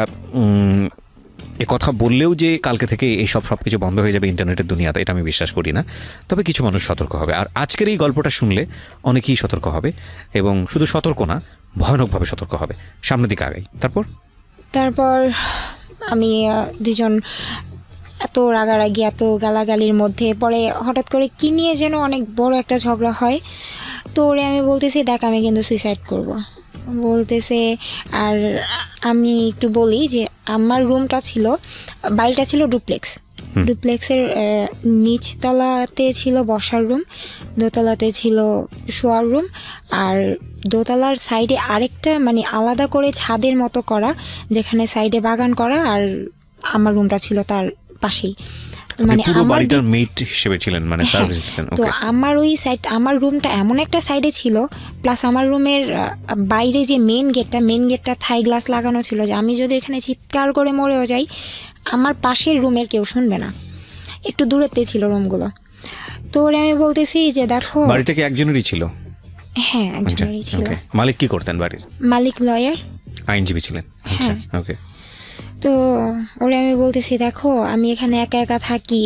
কথা বললেও যে কালকে থেকে এইসব সব কিছু বন্ধ হয়ে যাবে ইন্টারনেটের দুনিয়াতে, এটা আমি বিশ্বাস করি না। তবে কিছু মানুষ সতর্ক হবে, আর আজকের এই গল্পটা শুনলে অনেকেই সতর্ক হবে, এবং শুধু সতর্ক না, ভয়ানকভাবে সতর্ক হবে। সামনের দিকে আগাই। তারপর আমি দুজন এত রাগারাগি, এত গালাগালির মধ্যে পরে হঠাৎ করে কি নিয়ে যেন অনেক বড় একটা ঝগড়া হয়। তো ওরে আমি বলতেছি দেখ আমি কিন্তু সুইসাইড করব। বলতেছে, আর আমি একটু বলি যে আমার রুমটা ছিল, বাড়িটা ছিল ডুপ্লেক্স, ডুপ্লেক্সের নিচতলাতে ছিল বসার রুম, দোতলাতে ছিল শোয়ার রুম, আর দোতলার সাইডে আরেকটা মানে আলাদা করে ছাদের মতো করা, যেখানে সাইডে বাগান করা, আর আমার রুমটা ছিল তার পাশেই। মানে পুরো বাড়িটার মেট হিসেবে ছিলেন, মানে সার্ভিস দিতেন। তো আমার ওই সাইড, আমার রুমটা এমন একটা সাইডে ছিল, প্লাস আমার রুমের বাইরে যে মেন গেটটা থাই গ্লাস লাগানো ছিল, যে আমি যদি এখানে চিৎকার করে মরেও যাই আমার পাশের রুমের কেউ শুনবে না। একটু দূরেতে ছিল রুমগুলো। তো ওরে আমি বলতেছি যে দেখো, বাড়িটা কি একজনেরই ছিল? হ্যাঁ, একজনেরই ছিল। মালিক কি করতেন বাড়ির? মালিক লয়ার, আইনজীবী ছিলেন। আচ্ছা, ওকে। তো ওরে আমি বলতেছি দেখো, আমি এখানে একা একা থাকি,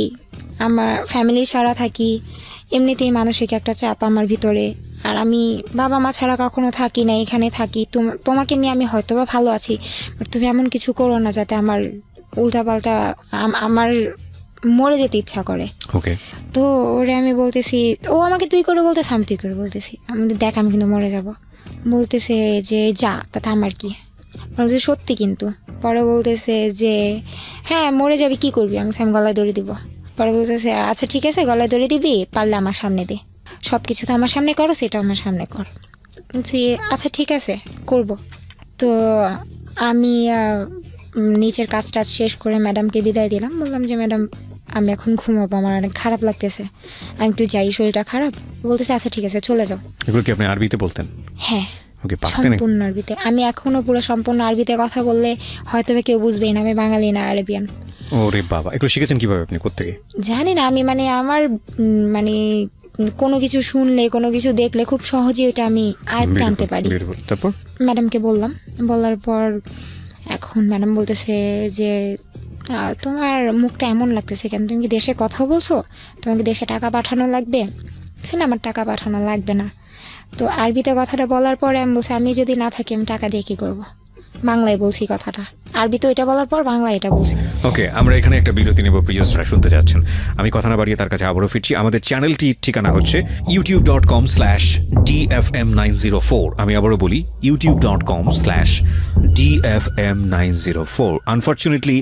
আমার ফ্যামিলি ছাড়া থাকি, এমনিতেই মানসিক একটা চাপ আমার ভিতরে, আর আমি বাবা মা ছাড়া কখনো থাকি না, এখানে থাকি। তোমাকে নিয়ে আমি হয়তো বা ভালো আছি, বাট তুমি এমন কিছু করো না যাতে আমার উল্টাপাল্টা আমার মরে যেতে ইচ্ছা করে। ওকে। তো ওরে আমি বলতেছি, ও আমাকে তুই করে বলতেছে, আমি তুই করে বলতেছি, আমি দেখ আমি কিন্তু মরে যাব। বলতেছে যে যা, তাতে আমার কি? বলছে সত্যি কিন্তু। পরে বলতেছে যে হ্যাঁ মরে যাবি, কি করবি? আমি গলায় দড়ি দিব। পরে বলতেছে আচ্ছা ঠিক আছে, গলায় দড়ি দিবি, পারলে আমার সামনে দে, সব কিছু তো আমার সামনে করো, সেটা আমার সামনে কর। বলছি আচ্ছা ঠিক আছে করব। তো আমি নিচের কাজটা শেষ করে ম্যাডামকে বিদায় দিলাম। বললাম যে ম্যাডাম আমি এখন ঘুমাবো, আমার অনেক খারাপ লাগতেছে, আমি একটু যাই, শরীরটা খারাপ। বলতেছে আচ্ছা ঠিক আছে চলে যাও। এগুলো কি আপনি আরবিতে বলতেন? হ্যাঁ, সম্পূর্ণ আরবিতে। আমি এখনো পুরো সম্পূর্ণ আরবিতে কথা বললে হয়তো কেউ বুঝবেই না আমি বাঙালি না আরবিয়ান। ওরে বাবা, এগুলো শিখেছেন কিভাবে আপনি, কোত্থেকে? জানি না, আমি মানে আমার মানে কোনো কিছু শুনলে, কোনো কিছু দেখলে খুব সহজেই ওটা আমি আয়ত্তে আনতে পারি। তারপর ম্যাডামকে বললাম, বলার পর এখন ম্যাডাম বলতেছে যে তোমার মুখটা এমন লাগতেছে কেন, তুমি কি দেশে কথা বলছো, তোমাকে দেশে টাকা পাঠানো লাগবে? না আমার টাকা পাঠানো লাগবে না। তো আরবিতে কথাটা বলার পরে আমি বলছি আমি যদি না থাকি আমি টাকা দিয়ে কী করবো? বাংলায় বলছি কথাটা, আরবিতে ওইটা বলার পর বাংলায় এটা বলছি। ওকে, আমরা এখানে একটা বিরতি নেব, প্রিয় শ্রোতা শুনতে যাচ্ছেন। আমি কথা না বাড়িয়ে তার কাছে আবারও ফিরছি। আমাদের চ্যানেলটির ঠিকানা হচ্ছে youtube.com/dfm904। আমি আবারও বলি youtube.com/dfm904। আনফর্চুনেটলি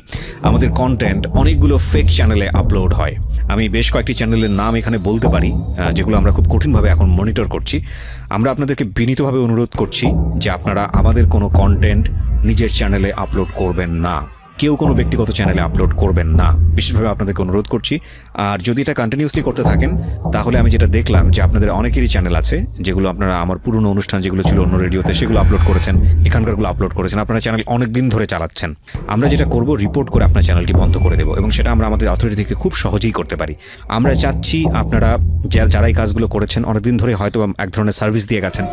আমাদের কন্টেন্ট অনেকগুলো ফেক চ্যানেলে আপলোড হয়। আমি বেশ কয়েকটি চ্যানেলের নাম এখানে বলতে পারি, যেগুলো আমরা খুব কঠিনভাবে এখন মনিটর করছি। আমরা আপনাদেরকে বিনীতভাবে অনুরোধ করছি যে আপনারা আমাদের কোনো কন্টেন্ট নিজের চ্যানেলে আপলোড করবেন না, কেউ কোনো ব্যক্তিগত চ্যানেলে আপলোড করবেন না, বিশেষভাবে আপনাদেরকে অনুরোধ করছি। আর যদি এটা কন্টিনিউসলি করতে থাকেন তাহলে আমি যেটা দেখলাম যে আপনাদের অনেকেরই চ্যানেল আছে যেগুলো আপনারা আমার পুরনো অনুষ্ঠান যেগুলো ছিল অন্য রেডিওতে সেগুলো আপলোড করেছেন, এখানকারগুলো আপলোড করেছেন, আপনারা চ্যানেল অনেক দিন ধরে চালাচ্ছেন। আমরা যেটা করব, রিপোর্ট করে আপনার চ্যানেলটি বন্ধ করে দেবো, এবং সেটা আমরা আমাদের অথরিটি থেকে খুব সহজেই করতে পারি। আমরা চাচ্ছি আপনারা যারা এই কাজগুলো করেছেন অনেকদিন ধরে হয়তো এক ধরনের সার্ভিস দিয়ে গেছেন,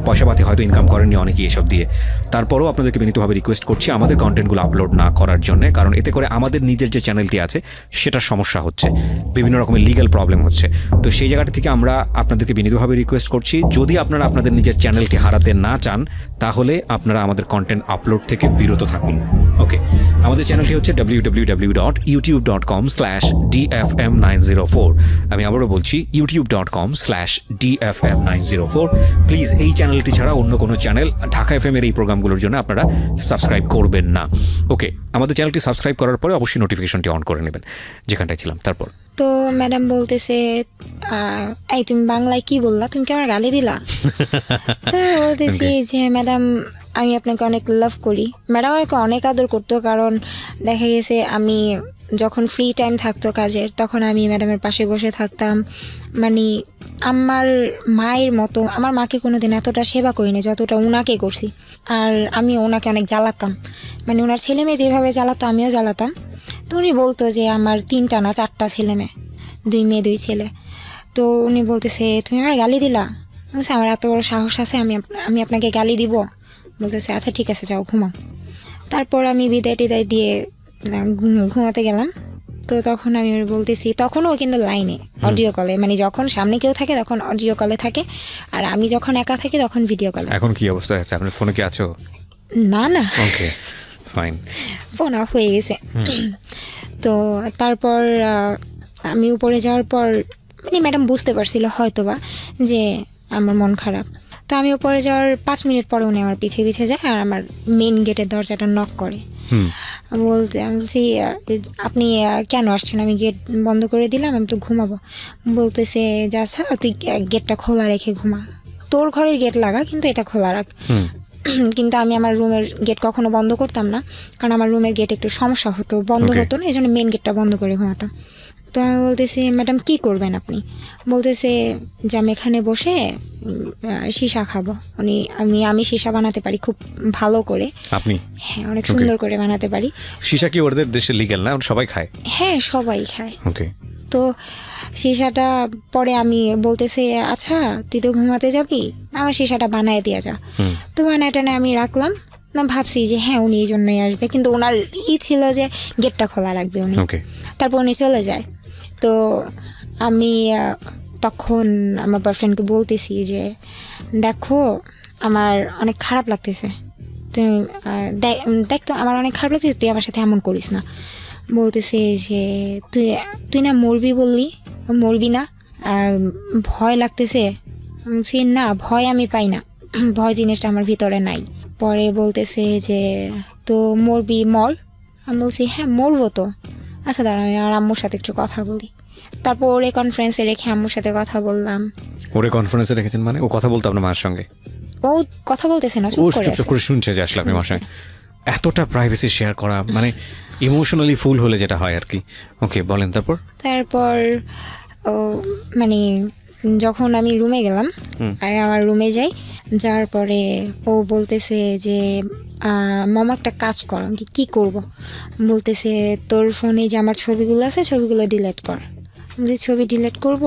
পয়সাপাতি হয়তো ইনকাম করেননি অনেকেই এসব দিয়ে, তারপরেও আপনাদেরকে বিনীতভাবে রিকোয়েস্ট করছি আমাদের কন্টেন্টগুলো আপলোড না করার জন্য, কারণ এতে করে আমাদের নিজের যে চ্যানেলটি আছে সেটার সমস্যা হচ্ছে, বিভিন্ন রকমের লিগ্যাল প্রবলেম হচ্ছে। তো সেই জায়গাটা থেকে আমরা আপনাদেরকে বিনীতভাবে রিকোয়েস্ট করছি, যদি আপনারা আপনাদের নিজের চ্যানেলটি হারাতে না চান তাহলে আপনারা আমাদের কন্টেন্ট আপলোড থেকে বিরত থাকুন। ওকে, আমাদের চ্যানেলটি হচ্ছে www.youtube.com/dfm904। আমি আবারও বলছি youtube.com/dfm904। প্লিজ এই চ্যানেলটি ছাড়া অন্য কোনো চ্যানেল ঢাকা এফএম-এর এই প্রোগ্রামগুলোর জন্য আপনারা সাবস্ক্রাইব করবেন না। ওকে, আমাদের চ্যানেলটি সাবস্ক্রাইব করার পরে অবশ্যই নোটিফিকেশনটি অন করে নেবেন, যেখানটায় ছিলাম। তারপর তো ম্যাডাম বলতেছে এই তুমি বাংলায় কি বললা, তুমি কি আমার গালি দিলা? তো বলতেছি যে ম্যাডাম আমি আপনাকে অনেক লাভ করি। ম্যাডাম আমাকে অনেক আদর করতো, কারণ দেখা গেছে আমি যখন ফ্রি টাইম থাকতো কাজের তখন আমি ম্যাডামের পাশে বসে থাকতাম, মানে আমার মায়ের মতো। আমার মাকে কোনো দিন এতটা সেবা করিনি যতটা ওনাকে করছি, আর আমি ওনাকে অনেক জ্বালাতাম, মানে ওনার ছেলে মেয়ে যেভাবে জ্বালাতো আমিও জ্বালাতাম। তো উনি বলতো যে আমার 3টা না 4টা ছেলে মেয়ে, 2 মেয়ে 2 ছেলে। তো উনি বলতেছে তুমি আমার গালি দিলা? বলছে আমার এত বড় সাহস আছে আমি আপনাকে গালি দিব? বলতেছে আচ্ছা ঠিক আছে যাও ঘুমাও। তারপর আমি বিদায় টিদায় দিয়ে ঘুমাতে গেলাম। তো তখন আমি বলতেছি, তখনও কিন্তু লাইনে অডিও কলে, মানে যখন সামনে কেউ থাকে তখন অডিও কলে থাকে, আর আমি যখন একা থাকি তখন ভিডিও কলে। এখন কি অবস্থা আছে? আপনার ফোনে কি আছো? না না, ওকে ফাইন, ফোন অফ হয়ে গেছে। তো তারপর আমি উপরে যাওয়ার পর মানে ম্যাডাম বুঝতে পারছিল হয়তোবা যে আমার মন খারাপ। তো আমি উপরে যাওয়ার 5 মিনিট পরে উনি আমার পিছিয়ে যায় আর আমার মেন গেটের দরজাটা নক করে। আমি বলছি আপনি কেন আসছেন? আমি গেট বন্ধ করে দিলাম, আমি তো ঘুমাবো। বলতেছে যে আচ্ছা তুই গেটটা খোলা রেখে ঘুমা, তোর ঘরের গেট লাগা কিন্তু এটা খোলা রাখ। কিন্তু আমি আমার রুমের গেট কখনো বন্ধ করতাম না, কারণ আমার রুমের গেট একটু সমস্যা হতো, বন্ধ হতো না, এই জন্য মেন গেটটা বন্ধ করে ঘুমাতাম। তো আমি বলতেছি ম্যাডাম কী করবেন আপনি? বলতেছে যে আমি এখানে বসে সীসা খাবো। আমি সীসা বানাতে পারি খুব ভালো করে। আপনি? হ্যাঁ, অনেক সুন্দর করে বানাতে পারি। সীসা কি ওদের দেশে লিগ্যাল না? সবাই খায়? হ্যাঁ, সবাই খায়। ওকে। তো সীসাটা পরে আমি বলতেছে আচ্ছা তুই তো ঘুমাতে যাবি, আমার সীসাটা বানায় দিয়ে যা। তো বানায় টানে আমি রাখলাম না, ভাবছি যে হ্যাঁ উনি এই জন্যই আসবে, কিন্তু ওনার ছিল যে গেটটা খোলা রাখবে উনি। তারপর উনি চলে যায়। তো আমি তখন আমার বয়ফ্রেন্ডকে বলতেছি যে দেখো আমার অনেক খারাপ লাগতেছে, তুমি দেখ তো আমার অনেক খারাপ লাগতেছে, তুই আমার সাথে এমন করিস না। বলতেছে যে তুই না মরবি বললি, মরবি না, ভয় লাগতেছে। সে না, ভয় আমি পাই না, ভয় জিনিসটা আমার ভিতরে নাই। পরে বলতেছে যে তো মরবি মর। আমি বলছি হ্যাঁ মরবো তো। আচ্ছা দাঁড়া আমি আর আম্মুর সাথে একটু কথা বলি। তারপর ওরে কনফারেন্সে রেখে আম্মুর সাথে কথা বললাম। ওরে কনফারেন্সে রেখেছেন মানে? ও কথা বলতো আপনার মায়ের সঙ্গে? ও কথা বলতেছে না, চুপ করে শুনছে যে আসলে আপনি মার সঙ্গে এতটা প্রাইভেসি শেয়ার করা মানে ইমোশনালি ফুল হলে যেটা হয় আর কি। ওকে, বলেন। তারপর মানে যখন আমি রুমে গেলাম আর আমার রুমে যাওয়ার পরে ও বলতেছে যে মামা একটা কাজ কর। কি করব? বলতেছে তোর ফোনে যে আমার ছবিগুলো আছে ছবিগুলো ডিলিট কর। আমি ছবি ডিলিট করব,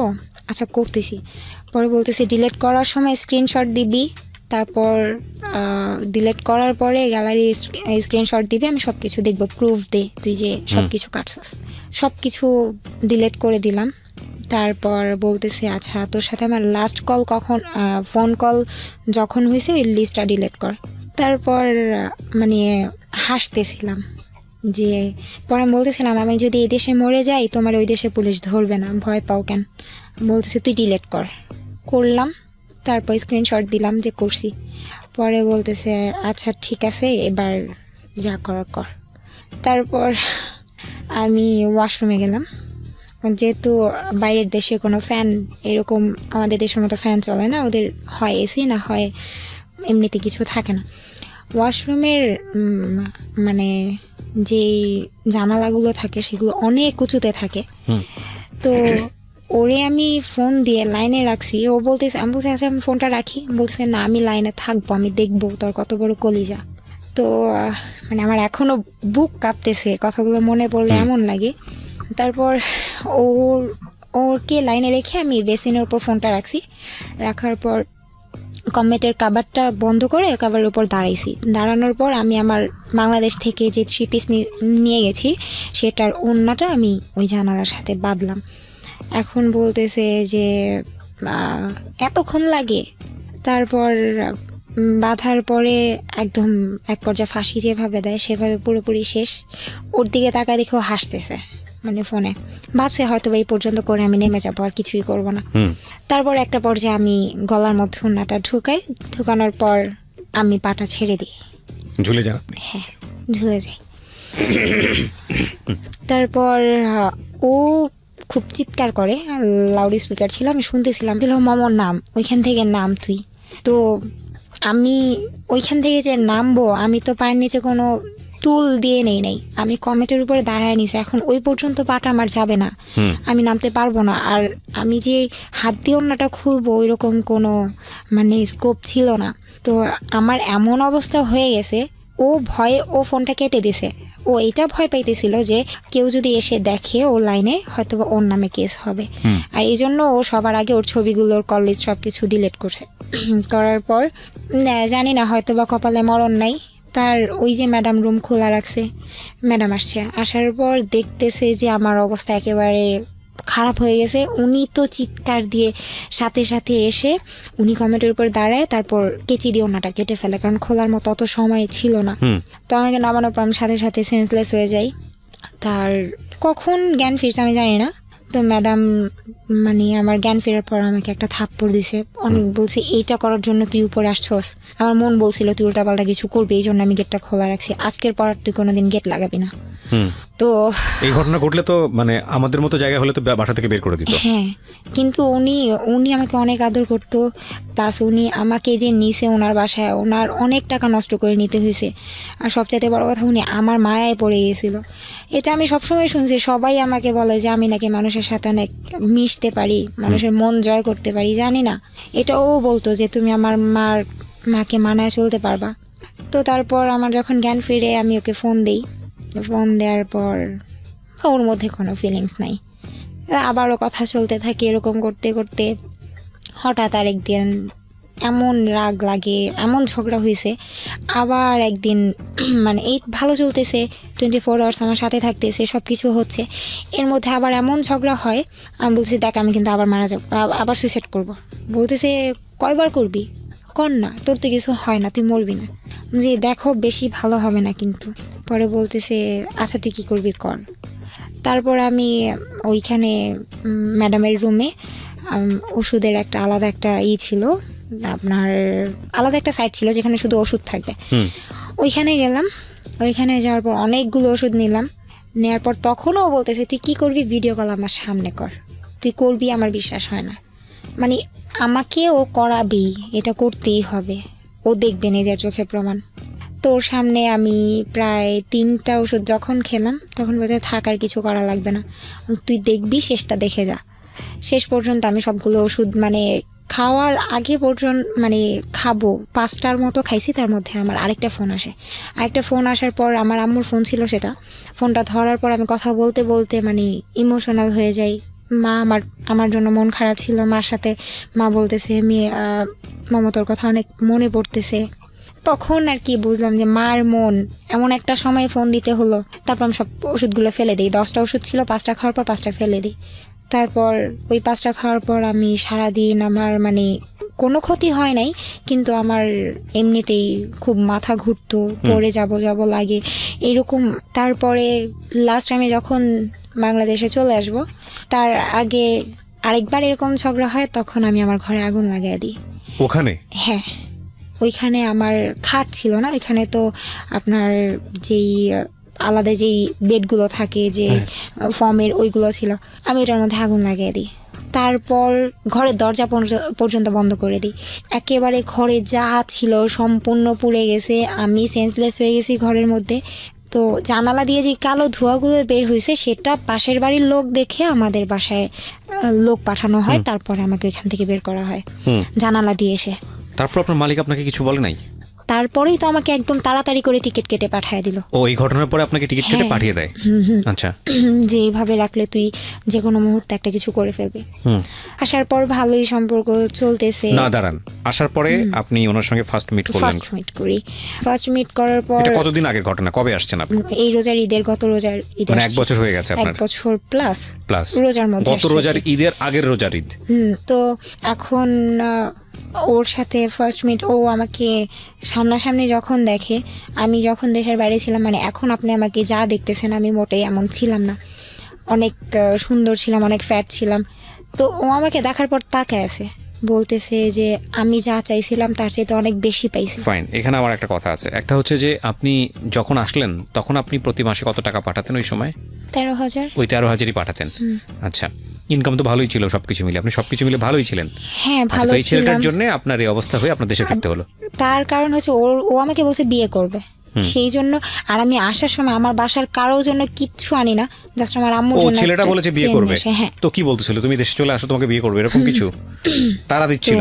আচ্ছা করতেছি। পরে বলতেছে ডিলিট করার সময় স্ক্রিনশট দিবি, তারপর ডিলিট করার পরে গ্যালারির স্ক্রিনশট দিবি, আমি সব কিছু দেখবো, প্রুফ দে তুই যে সব কিছু কাটছস। সব কিছু ডিলিট করে দিলাম। তারপর বলতেছে আচ্ছা তোর সাথে আমার লাস্ট কল কখন, ফোন কল যখন হয়েছে ওই লিস্টটা ডিলিট কর। তারপর মানে হাসতেছিলাম যে পরে আমি বলতেছিলাম আমি যদি এই দেশে মরে যাই তোমার ওই দেশে পুলিশ ধরবে না, ভয় পাও কেন? বলতেছে তুই ডিলিট কর। করলাম, তারপর স্ক্রিনশট দিলাম যে করছি। পরে বলতেছে আচ্ছা ঠিক আছে এবার যা করার কর। তারপর আমি ওয়াশরুমে গেলাম, যেহেতু বাইরের দেশে কোনো ফ্যান এরকম আমাদের দেশের মতো ফ্যান চলে না, ওদের হয় এসি না হয় এমনিতে কিছু থাকে না। ওয়াশরুমের মানে যে জানালাগুলো থাকে সেগুলো অনেক উঁচুতে থাকে। তো ওরে আমি ফোন দিয়ে লাইনে রাখছি, ও বলতেছে, আমি বলছি আচ্ছা আমি ফোনটা রাখি। বলতেছে না আমি লাইনে থাকবো, আমি দেখবো তোর কত বড় কলিজা। তো মানে আমার এখনও বুক কাঁপতেছে, কথাগুলো মনে পড়লে এমন লাগে। তারপর ওরকে লাইনে রেখে আমি বেসিনের উপর ফোনটা রাখছি। রাখার পর কমেটের কাভারটা বন্ধ করে কাভারের উপর দাঁড়াইছি। দাঁড়ানোর পর আমি আমার বাংলাদেশ থেকে যে 3 পিস নিয়ে গেছি সেটার ওড়নাটা আমি ওই জানালার সাথে বাঁধলাম। এখন বলতেছে যে এতক্ষণ লাগে। তারপর বাঁধার পরে একদম এক পর্যায়ে ফাঁসি যেভাবে দেয় সেভাবে পুরোপুরি শেষ। ওর দিকে তাকায় দেখে ও হাসতেছে, মানে ফোনে ভাবছে হয়তো এই পর্যন্ত করে আমি নেমে যাবো, আর কিছুই করব না। তারপর একটা পর্যায়ে আমি গলার মধ্যে ওড়নাটা ঢুকানোর পর আমি পাটা ছেড়ে দিই, ঝুলে যান? হ্যাঁ ঝুলে যাই। তারপর ও খুব চিৎকার করে, লাউড স্পিকার ছিল, আমি শুনতেছিলাম। মামার নাম, ওইখান থেকে নাম তুই। তো আমি ওইখান থেকে যে নামবো, আমি তো পায়ের নিচে কোনো টুল দিয়ে নাই, আমি কমেটের উপরে দাঁড়ায় নিছি। এখন ওই পর্যন্ত পাটা আমার যাবে না, আমি নামতে পারবো না। আর আমি যে হাত দিয়ে ওড়নাটা খুলবো ওইরকম কোনো মানে স্কোপ ছিল না। তো আমার এমন অবস্থা হয়ে গেছে, ও ভয়ে ও ফোনটা কেটে দিছে। ও এটা ভয় পাইতেছিল যে কেউ যদি এসে দেখে ও লাইনে হয়তো ওর নামে কেস হবে, আর এই জন্য ও সবার আগে ওর ছবিগুলোর কলেজ সব কিছু ডিলিট করছে। করার পর জানি না হয়তো বা কপালে মরণ নাই, তার ওই যে ম্যাডাম রুম খোলা রাখছে, ম্যাডাম আসছে, আসার পর দেখতেছে যে আমার অবস্থা একেবারে খারাপ হয়ে গেছে। উনি তো চিৎকার দিয়ে সাথে সাথে এসে উনি কমেটের উপর দাঁড়ায়, তারপর কেচি দিয়ে ওনাটা কেটে ফেলে, কারণ খোলার মতো অত সময় ছিল না। তো আমাকে নামানোর পর আমি সাথে সাথে সেন্সলেস হয়ে যাই। তার কখন জ্ঞান ফিরছে আমি জানি না, তো ম্যাডাম মানে আমার জ্ঞান ফেরার পর আমাকে একটা থাপ্পড় দিছে, অনেক বলছে এইটা করার জন্য তুই উপরে আসছস। আমার মন বলছিল তুই উল্টাপাল্টা কিছু করবি, এই জন্য আমি গেটটা খোলা রাখছি, আজকের পর তুই কোনোদিন গেট লাগাবি না। তো এই ঘটনা ঘটলে তো মানে আমাদের মতো জায়গা হলে তো বাসা থেকে বের করে দিত। হ্যাঁ, কিন্তু উনি আমাকে অনেক আদর করতো, প্লাস উনি আমাকে যে নিছে ওনার বাসায়, ওনার অনেক টাকা নষ্ট করে নিতে হয়েছে। আর সবচাইতে বড় কথা, উনি আমার মায়ায় পড়ে গিয়েছিল। এটা আমি সবসময় শুনছি, সবাই আমাকে বলে যে আমি নাকি মানুষের সাথে অনেক মিশতে পারি, মানুষের মন জয় করতে পারি, জানি না। এটাও বলতো যে তুমি আমার মাকে মানায় চলতে পারবা। তো তারপর আমার যখন জ্ঞান ফিরে আমি ওকে ফোন দিই, ফোন দেওয়ার পর ওর মধ্যে কোনো ফিলিংস নাই। আবারও কথা চলতে থাকে, এরকম করতে করতে হঠাৎ আরেকদিন এমন রাগ লাগে, এমন ঝগড়া হয়েছে। আবার একদিন মানে এই ভালো চলতেছে, 24 আওয়ার্স আমার সাথে থাকতেছে, সব কিছু হচ্ছে, এর মধ্যে আবার এমন ঝগড়া হয়। আমি বলছি দেখ আমি কিন্তু আবার মারা যাবো, আবার সুইসাইড করবো। বলতেছে কয়বার করবি, কর না, তোর তো কিছু হয় না, তুই মরবি না। যে দেখো বেশি ভালো হবে না কিন্তু। পরে বলতেছে আচ্ছা তুই কী করবি কর। তারপর আমি ওইখানে ম্যাডামের রুমে ওষুধের একটা আলাদা একটা ছিল, আপনার আলাদা একটা সাইট ছিল যেখানে শুধু ওষুধ থাকবে। ওইখানে গেলাম, ওইখানে যাওয়ার পর অনেকগুলো ওষুধ নিলাম। নেওয়ার পর তখনও বলতেছে তুই কী করবি, ভিডিও কল আমার সামনে কর, তুই করবি, আমার বিশ্বাস হয় না। মানে আমাকে ও করাবেই, এটা করতেই হবে, ও দেখবে নিজের চোখে প্রমাণ। তোর সামনে আমি প্রায় 3টা ওষুধ যখন খেলাম তখন বোধহয় থাকার কিছু করা লাগবে না, তুই দেখবি, শেষটা দেখে যা। শেষ পর্যন্ত আমি সবগুলো ওষুধ মানে খাওয়ার আগে পর্যন্ত মানে খাবো 5টার মতো খাইছি। তার মধ্যে আমার আরেকটা ফোন আসে, আরেকটা ফোন আসার পর আমার আম্মুর ফোন ছিল, সেটা ফোনটা ধরার পর আমি কথা বলতে বলতে মানে ইমোশনাল হয়ে যাই। মা আমার জন্য মন খারাপ ছিল, মার সাথে মা বলতেছে মমতার কথা অনেক মনে পড়তেছে। তখন আর কি বুঝলাম যে মার মন, এমন একটা সময় ফোন দিতে হলো। তারপর আমি সব ওষুধগুলো ফেলে দিই, 10টা ওষুধ ছিল, 5টা খাওয়ার পর 5টা ফেলে দিই। তারপর ওই 5টা খাওয়ার পর আমি সারাদিন আমার মানে কোনো ক্ষতি হয় নাই, কিন্তু আমার এমনিতেই খুব মাথা ঘুরতো, পড়ে যাব লাগে এরকম। তারপরে লাস্ট টাইমে যখন বাংলাদেশে চলে আসব তার আগে আরেকবার এরকম ঝগড়া হয়, তখন আমি আমার ঘরে আগুন লাগিয়ে দিই। ওখানে? হ্যাঁ, ওইখানে আমার খাট ছিল না, ওইখানে তো আপনার যেই আলাদা যেই বেডগুলো থাকে যে ফর্মের, ওইগুলো ছিল, আমি এটার মধ্যে আগুন লাগিয়ে দিই। তারপর ঘরের দরজা পর্যন্ত বন্ধ করে দিই। একেবারে ঘরে যা ছিল সম্পূর্ণ পুড়ে গেছে, আমি সেন্সলেস হয়ে গেছি ঘরের মধ্যে। তো জানালা দিয়ে যে কালো ধোঁয়াগুলো বের হয়েছে সেটা পাশের বাড়ির লোক দেখে আমাদের বাসায় লোক পাঠানো হয়, তারপরে আমাকে ওইখান থেকে বের করা হয় জানালা দিয়ে এসে। তারপর আপনার মালিক আপনাকে কিছু বলে নাই? তারপরেই তো আমাকে একদম তাড়াতাড়ি করে টিকিট কেটে পাঠিয়ে দিল। ও, এই ঘটনার পরে আপনাকে টিকিট কেটে পাঠিয়ে দেয়? আচ্ছা। যে এইভাবে রাখলে তুই যে কোনো মুহূর্তে একটা কিছু করে ফেলবি। আসার পর ভালোই সম্পর্ক চলতেছে। না দাঁড়ান, আসার পরে আপনি ওনার সঙ্গে ফার্স্ট মিট করার পর। এটা কতদিন আগের ঘটনা? কবে আসছেন আপনি? এই রোজার ঈদের, গত রোজার ঈদের। মানে 1 বছর হয়ে গেছে আপনার? 1 বছর প্লাস রোজার মধ্যে। গত রোজার ঈদের আগের রোজার ঈদ। তো এখন ওর সাথে ফার্স্ট মিট, ও আমাকে সামনাসামনি যখন দেখে, আমি যখন দেশের বাইরে ছিলাম, মানে এখন আপনি আমাকে যা দেখতেছেন আমি মোটেই এমন ছিলাম না, অনেক সুন্দর ছিলাম, অনেক ফ্যাট ছিলাম। তো ও আমাকে দেখার পর তাকায় আছে, বলতেছে যে আমি যা চাইছিলাম তার চেয়ে তো অনেক বেশি পাইছি। ফাইন, এখানে আমার একটা কথা আছে। একটা হচ্ছে যে আপনি যখন আসলেন তখন আপনি প্রতি মাসে কত টাকা পাঠাতেন ওই সময়? 13,000। ওই 13,000ই পাঠাতেন? আচ্ছা, ইনকাম তো ভালোই ছিল সবকিছু মিলে, আপনি সবকিছু মিলে ভালোই ছিলেন? হ্যাঁ, ভালো ছিলাম। এই ছেলেটার জন্য আপনার এই অবস্থা হয়ে আপনার দেশে ফিরতে হলো? তার কারণ হচ্ছে ও আমাকে বলছে বিয়ে করবে, সেই জন্য। আর আমি আসার সময় আমার বাসার কারোর জন্য কিচ্ছু আনি না, জাস্ট আমার আম্মুর জন্য। ও, ছেলেটা বলেছে বিয়ে করবে? হ্যাঁ। তো কি বলতেছিল, তুমি দেশে চলে আসো, তোমাকে বিয়ে করবে, এরকম কিছু তারা দিচ্ছিল?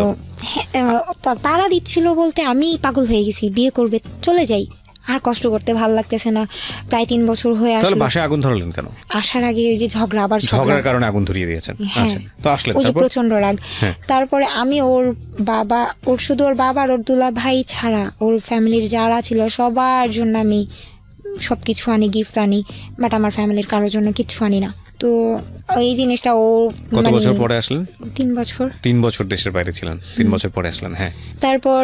তারা দিচ্ছিল বলতে আমি পাগল হয়ে গেছি, বিয়ে করবে, চলে যাই, আর কষ্ট করতে ভালো লাগতেছে না। প্রায় 3 বছর হয়ে আসলো। তাহলে বাসায় আগুন ধরালেন কেন? আসার আগে ওই যে ঝগড়ার কারণে আগুন ধরিয়ে দিয়েছেন? আচ্ছা, তো আসলেন, ওই যে প্রচন্ড রাগ। তারপরে আমি শুধু ওর বাবা আর ওর দুলা ভাই ছাড়া ওর ফ্যামিলির যারা ছিল সবার জন্য আমি সবকিছু আনি, গিফট আনি, বাট আমার ফ্যামিলির কারোর জন্য কিচ্ছু আনি না। তো এই জিনিসটা ও কত বছর পরে আসলেন? 3 বছর। 3 বছর দেশের বাইরে ছিলেন, 3 বছর পরে আসলেন। হ্যাঁ। তারপর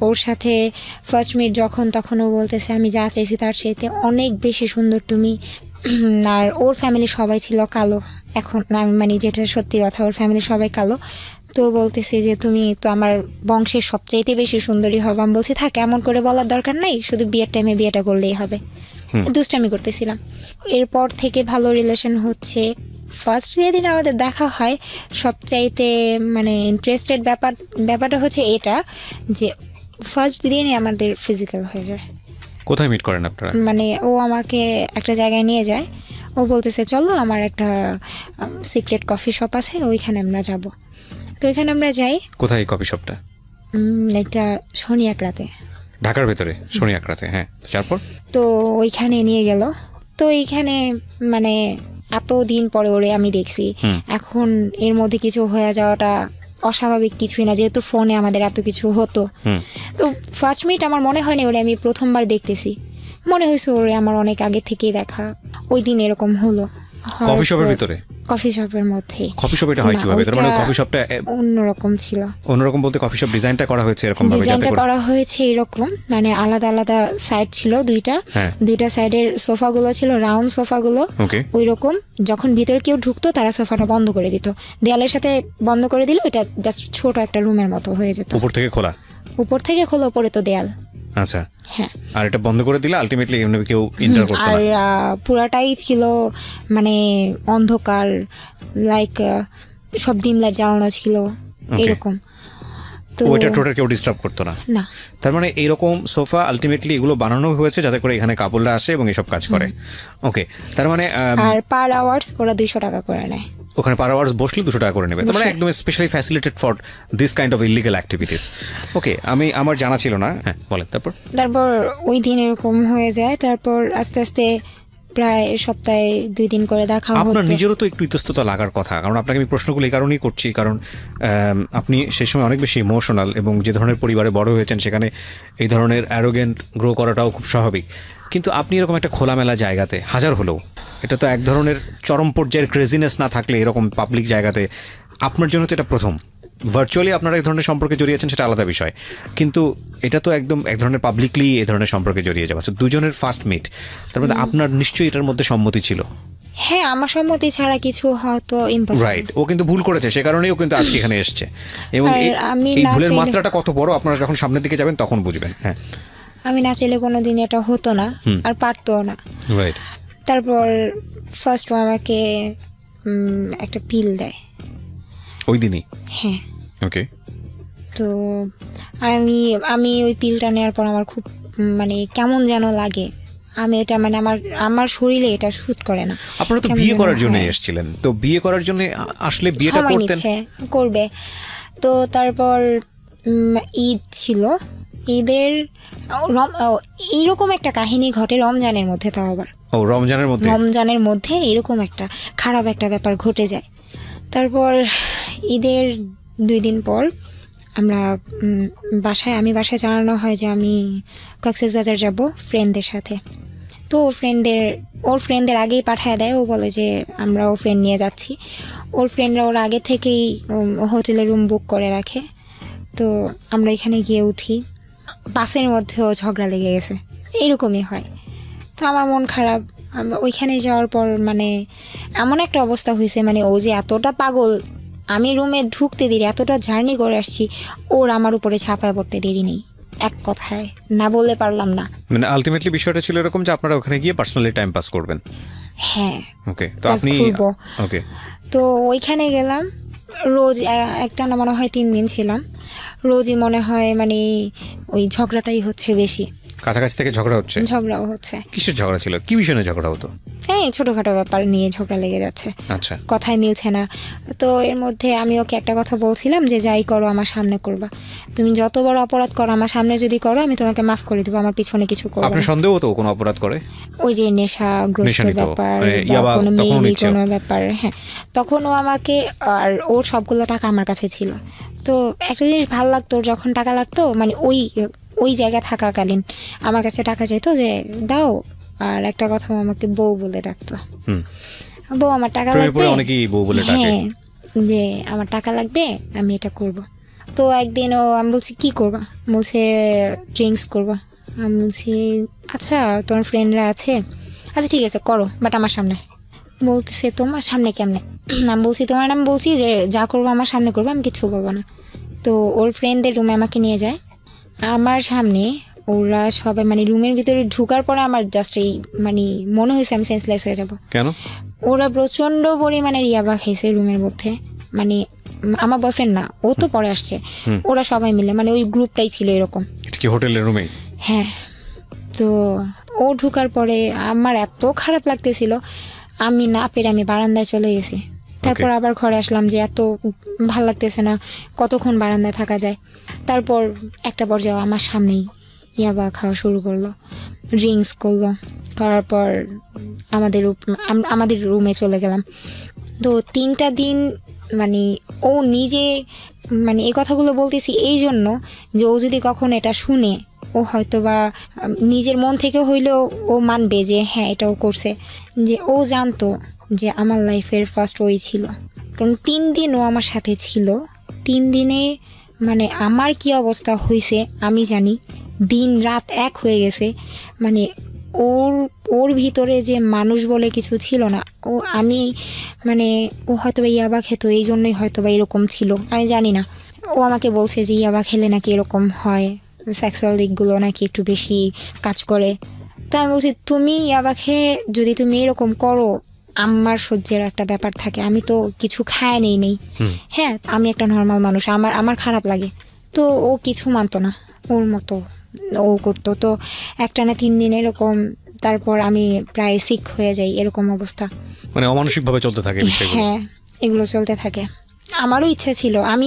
ওর সাথে ফার্স্ট মিট যখন, তখন ও বলতেছে আমি যা চাইছি তার চাইতে অনেক বেশি সুন্দর তুমি। আর ওর ফ্যামিলি সবাই ছিল কালো, এখন আমি মানে যেটা সত্যি কথা, ওর ফ্যামিলি সবাই কালো। তো বলতেছে যে তুমি তো আমার বংশের সবচাইতে বেশি সুন্দরী হবে। আমি বলছি থাক, এমন করে বলার দরকার নাই, শুধু বিয়ের টাইমে বিয়েটা করলেই হবে। দুষ্টামি করতেছিলাম। এরপর থেকে ভালো রিলেশন হচ্ছে। ফার্স্ট যেদিন আমাদের দেখা হয় সবচাইতে মানে ইন্টারেস্টেড ব্যাপারটা হচ্ছে এটা যে ফার্স্ট দিনই আমাদের ফিজিক্যাল হয়ে যায়। কোথায় মিট করেন আপনারা? মানে ও আমাকে একটা জায়গায় নিয়ে যায়, ও বলতেছে চলো আমার একটা সিক্রেট কফি শপ আছে, ওইখানে আমরা যাব। তো ওইখানে আমরা যাই। কোথায় কফি শপটা? একটা শনি একরাতে, ঢাকার ভেতরে শনি একরাতে। হ্যাঁ, তারপর তো ওইখানে নিয়ে গেল। তো এইখানে মানে এত দিন পরে ওরে আমি দেখছি। এখন এর মধ্যে কিছু হয়ে যাওয়াটা অস্বাভাবিক কিছুই না, যেহেতু ফোনে আমাদের এত কিছু হতো। তো ফার্স্ট মিট আমার মনে হয়নি ওরে আমি প্রথমবার দেখতেছি, মনে হয়েছে ওরে আমার অনেক আগে থেকেই দেখা। ওই দিন এরকম হলো কফি শপের ভিতরে, কফি শপের মধ্যে। কফি শপ এটা হয় কিভাবে? তার মানে কফি শপটা অন্যরকম ছিল। অন্যরকম বলতে কফি শপ ডিজাইনটা করা হয়েছে এরকম ভাবে, ডিজাইনটা করা হয়েছে এরকম, মানে আলাদা আলাদা সাইড ছিল দুইটা সাইডের সোফাগুলো ছিল রাউন্ড সোফাগুলো ওই রকম। যখন ভিতরে কেউ ঢুকতো তারা সোফাটা বন্ধ করে দিত, দেয়ালের সাথে বন্ধ করে দিল, এটা জাস্ট ছোট একটা রুমের মতো হয়ে যেত। উপর থেকে খোলা, উপরে তো দেয়াল। আচ্ছা, হ্যাঁ। আর এটা বন্ধ করে দিলে আলটিমেটলি এমনি কেউ এন্টার করতে না। আর পুরাটাই ছিল মানে অন্ধকার, লাইক সব ডিম লাইট জ্বালানো ছিল এরকম। তো ওইটা টোটাল কেউ ডিস্টার্ব করতো না। না, তার মানে এইরকম সোফা আলটিমেটলি এগুলো বানানো হয়েছে যাতে করে এখানে কাপড়রা আসে এবং এসব কাজ করে। ওকে, তার মানে আর পার আওয়ার্স ওরা 200 টাকা করে নেয়। ওখানে পার আওয়ার্স বসলে 200 টাকা করে নেবে। তার মানে একদম specially facilitated for this kind of illegal activities. Okay, আমার জানা ছিল না। হ্যাঁ, বলেন। তারপর ওই দিন এরকম হয়ে যায়। তারপর আস্তে আস্তে প্রায় সপ্তাহে 2 দিন করে দেখা হতো। আপনার নিজেরও তো একটু ইতস্ততা লাগার কথা, কারণ আপনাকে আমি প্রশ্নগুলো এই কারণেই করছি, কারণ আপনি সেই সময় অনেক বেশি ইমোশনাল এবং যে ধরনের পরিবারে বড় হয়েছেন সেখানে এই ধরনের অ্যারোগেন্ট গ্রো করাটাও খুব স্বাভাবিক। কিন্তু আপনি এরকম একটা খোলামেলা জায়গাতে, হাজার হলেও এটা তো এক ধরনের চরম পর্যায়ের ক্রেজিনেস না থাকলে এরকম পাবলিক জায়গাতে, আপনার জন্য তো এটা প্রথম। ভার্চুয়ালি আপনারা এক ধরনের সম্পর্কে জড়িয়েছেন সেটা আলাদা বিষয়, কিন্তু এটা তো একদম এক ধরনের পাবলিকলি এই ধরনের সম্পর্কে জড়িয়ে যাওয়া, দুজনের ফার্স্ট মিট। তার মধ্যে আপনার নিশ্চয়ই এটার মধ্যে সম্মতি ছিল। হ্যাঁ, আমার সম্মতি ছাড়া কিছু হয়তো ইম্পসিবল। রাইট, ও কিন্তু ভুল করেছে, সে কারণেই ও কিন্তু আজকে এখানে এসেছে। এবং এই ভুলের মাত্রাটা কত বড় আপনারা যখন সামনের দিকে যাবেন তখন বুঝবেন। হ্যাঁ, আমি না চাইলে কোনোদিন এটা হতো না, আর পারতো না। রাইট। তারপর ফার্স্ট আমাকে একটা পিল দেয় ওই দিনই। হ্যাঁ। ওকে। তো আমি ওই পিলটা নেওয়ার পর আমার খুব মানে কেমন যেন লাগে। আমি এটা মানে আমার শরীরে এটা শুট করে না। আপনারা তো বিয়ে করার জন্য এসেছিলেন, তো বিয়ে করার জন্য আসলে বিয়েটা করবে। তো তারপর ঈদ ছিল, ঈদের এইরকম একটা কাহিনী ঘটে রমজানের মধ্যে। তাও আবার রমজানের মধ্যে এরকম একটা খারাপ একটা ব্যাপার ঘটে যায়। তারপর ঈদের 2 দিন পর আমরা আমি বাসায় জানানো হয় যে আমি কক্সবাজার যাব ফ্রেন্ডদের সাথে। তো ওর ফ্রেন্ডদের আগেই পাঠায় দেয়। ও বলে যে আমরা ওর ফ্রেন্ড নিয়ে যাচ্ছি। ওর ফ্রেন্ডরা ওর আগে থেকেই হোটেলে রুম বুক করে রাখে। তো আমরা এখানে গিয়ে উঠি, বাসের মধ্যেও ঝগড়া লেগে গেছে, এরকমই হয়। তো আমার মন খারাপ। ওইখানে যাওয়ার পর মানে এমন একটা অবস্থা হয়েছে, মানে ও যে এতটা পাগল, আমি রুমে ঢুকতে দেরি, এতটা জার্নি করে আসছি, ওর আমার উপরে ছাপায় পড়তে দেরি নেই। এক কথায় না বলে পারলাম না। মানে আলটিমেটলি বিষয়টা ছিল এরকম যে আপনারা ওখানে গিয়ে পার্সোনালি টাইম পাস করবেন। হ্যাঁ। ওকে, তো আপনি ওকে, তো ওইখানে গেলাম। রোজ একটা না মনে হয় 3 দিন ছিলাম। রোজই মনে হয় মানে ওই ঝগড়াটাই হচ্ছে বেশি। কাছাকাছি থেকে ঝগড়াও হচ্ছে। কিসের ঝগড়া ছিল? কি বিষয় নিয়ে ঝগড়া হতো? হ্যাঁ, ছোটখাটো ব্যাপার নিয়ে ঝগড়া লেগে যাচ্ছে। আচ্ছা, কথাই মিলছে না। তো এর মধ্যে আমি ওকে একটা কথা বলছিলাম যে যাই করো আমার সামনে করবা, তুমি যত বড় অপরাধ করো আমার সামনে যদি করো আমি তোমাকে মাফ করে দেবো, আমার পিছনে কিছু করবো না। আপনার সন্দেহ তো কোনো অপরাধ করে? ওই যে নেশাগ্রস্ত ব্যাপার বা কোনো মেয়েলি কোনো ব্যাপার। হ্যাঁ, তখন ও আমাকে, আর ওর সবগুলো টাকা আমার কাছে ছিল। তো একটা জিনিস ভালো লাগতো, যখন টাকা লাগতো মানে ওই জায়গায় থাকাকালীন আমার কাছে টাকা চাইতো যে দাও, আর একটা কথা আমাকে বউ বলে ডাকতো। বউ, আমার টাকা লাগবে। হ্যাঁ, যে আমার টাকা লাগবে, আমি এটা করব। তো একদিন আমি বলছি কি করবা? বলছে ড্রিঙ্কস করবা। আমি বলছি আচ্ছা তোমার ফ্রেন্ডরা আছে, আচ্ছা ঠিক আছে করো, বাট আমার সামনে। বলতেছে তোমার সামনে কেমনে? আমি বলছি তোমার নাম, বলছি যে যা করবো আমার সামনে করবো, আমি কিছু বলবো না। তো ওর ফ্রেন্ডদের রুমে আমাকে নিয়ে যায়, আমার সামনে ওরা সবাই মানে রুমের ভিতরে ঢুকার পরে আমার জাস্ট এই মানে মনে হয়েছে আমি সেন্সলেস হয়ে যাব। কেন? ওরা প্রচণ্ড পরিমাণে ইয়াবা খেয়েছে রুমের মধ্যে, মানে আমার বয়ফ্রেন্ড না, ও তো পরে আসছে, ওরা সবাই মিলে মানে ওই গ্রুপটাই ছিল এরকম। এটা কি হোটেলের রুমে? হ্যাঁ। তো ও ঢুকার পরে আমার এত খারাপ লাগতেছিল, আমি না পেরে আমি বারান্দায় চলে গেছি। তারপর আবার ঘরে আসলাম যে এত ভাল লাগতেছে না, কতক্ষণ বারান্দায় থাকা যায়। তারপর একটা পর্যায়ে আমার সামনেই ইয়াবা খাওয়া শুরু করলো, ড্রিঙ্কস করলো, করার পর আমাদের রুমে চলে গেলাম। তো 3টা দিন মানে ও নিজে মানে এই কথাগুলো বলতেছি এই জন্য যে ও যদি কখন এটা শুনে, ও হয়তো বা নিজের মন থেকে হইলেও ও মানবে যে হ্যাঁ এটাও করছে, যে ও জানতো যে আমার লাইফের ফার্স্ট ওই ছিল। কারণ 3 দিন ও আমার সাথে ছিল, 3 দিনে মানে আমার কি অবস্থা হয়েছে আমি জানি, দিন রাত এক হয়ে গেছে। মানে ওর ভিতরে যে মানুষ বলে কিছু ছিল না, ও আমি মানে ও হয়তো বা ইয়াবা খেতো এই জন্যই হয়তো বা এরকম ছিল, আমি জানি না। ও আমাকে বলছে যে ইয়াবা খেলে নাকি এরকম হয়, সেক্সুয়াল দিকগুলো নাকি একটু বেশি কাজ করে। তো আমি বলছি তুমি ইয়াবা খেয়ে যদি তুমি এরকম করো, আমার সহ্যের একটা ব্যাপার থাকে, আমি তো কিছু খায় নেই। হ্যাঁ আমি একটা নর্মাল মানুষ, আমার খারাপ লাগে। তো ও কিছু মানতো না, ওর মতো ও করতো। তো একটানা 3 দিন এরকম, তারপর আমি প্রায় সিক হয়ে যাই, এরকম অবস্থা। মানে অমানসিকভাবে চলতে থাকে বিষয়গুলো। হ্যাঁ এগুলো চলতে থাকে। আমারও ইচ্ছা ছিল, আমি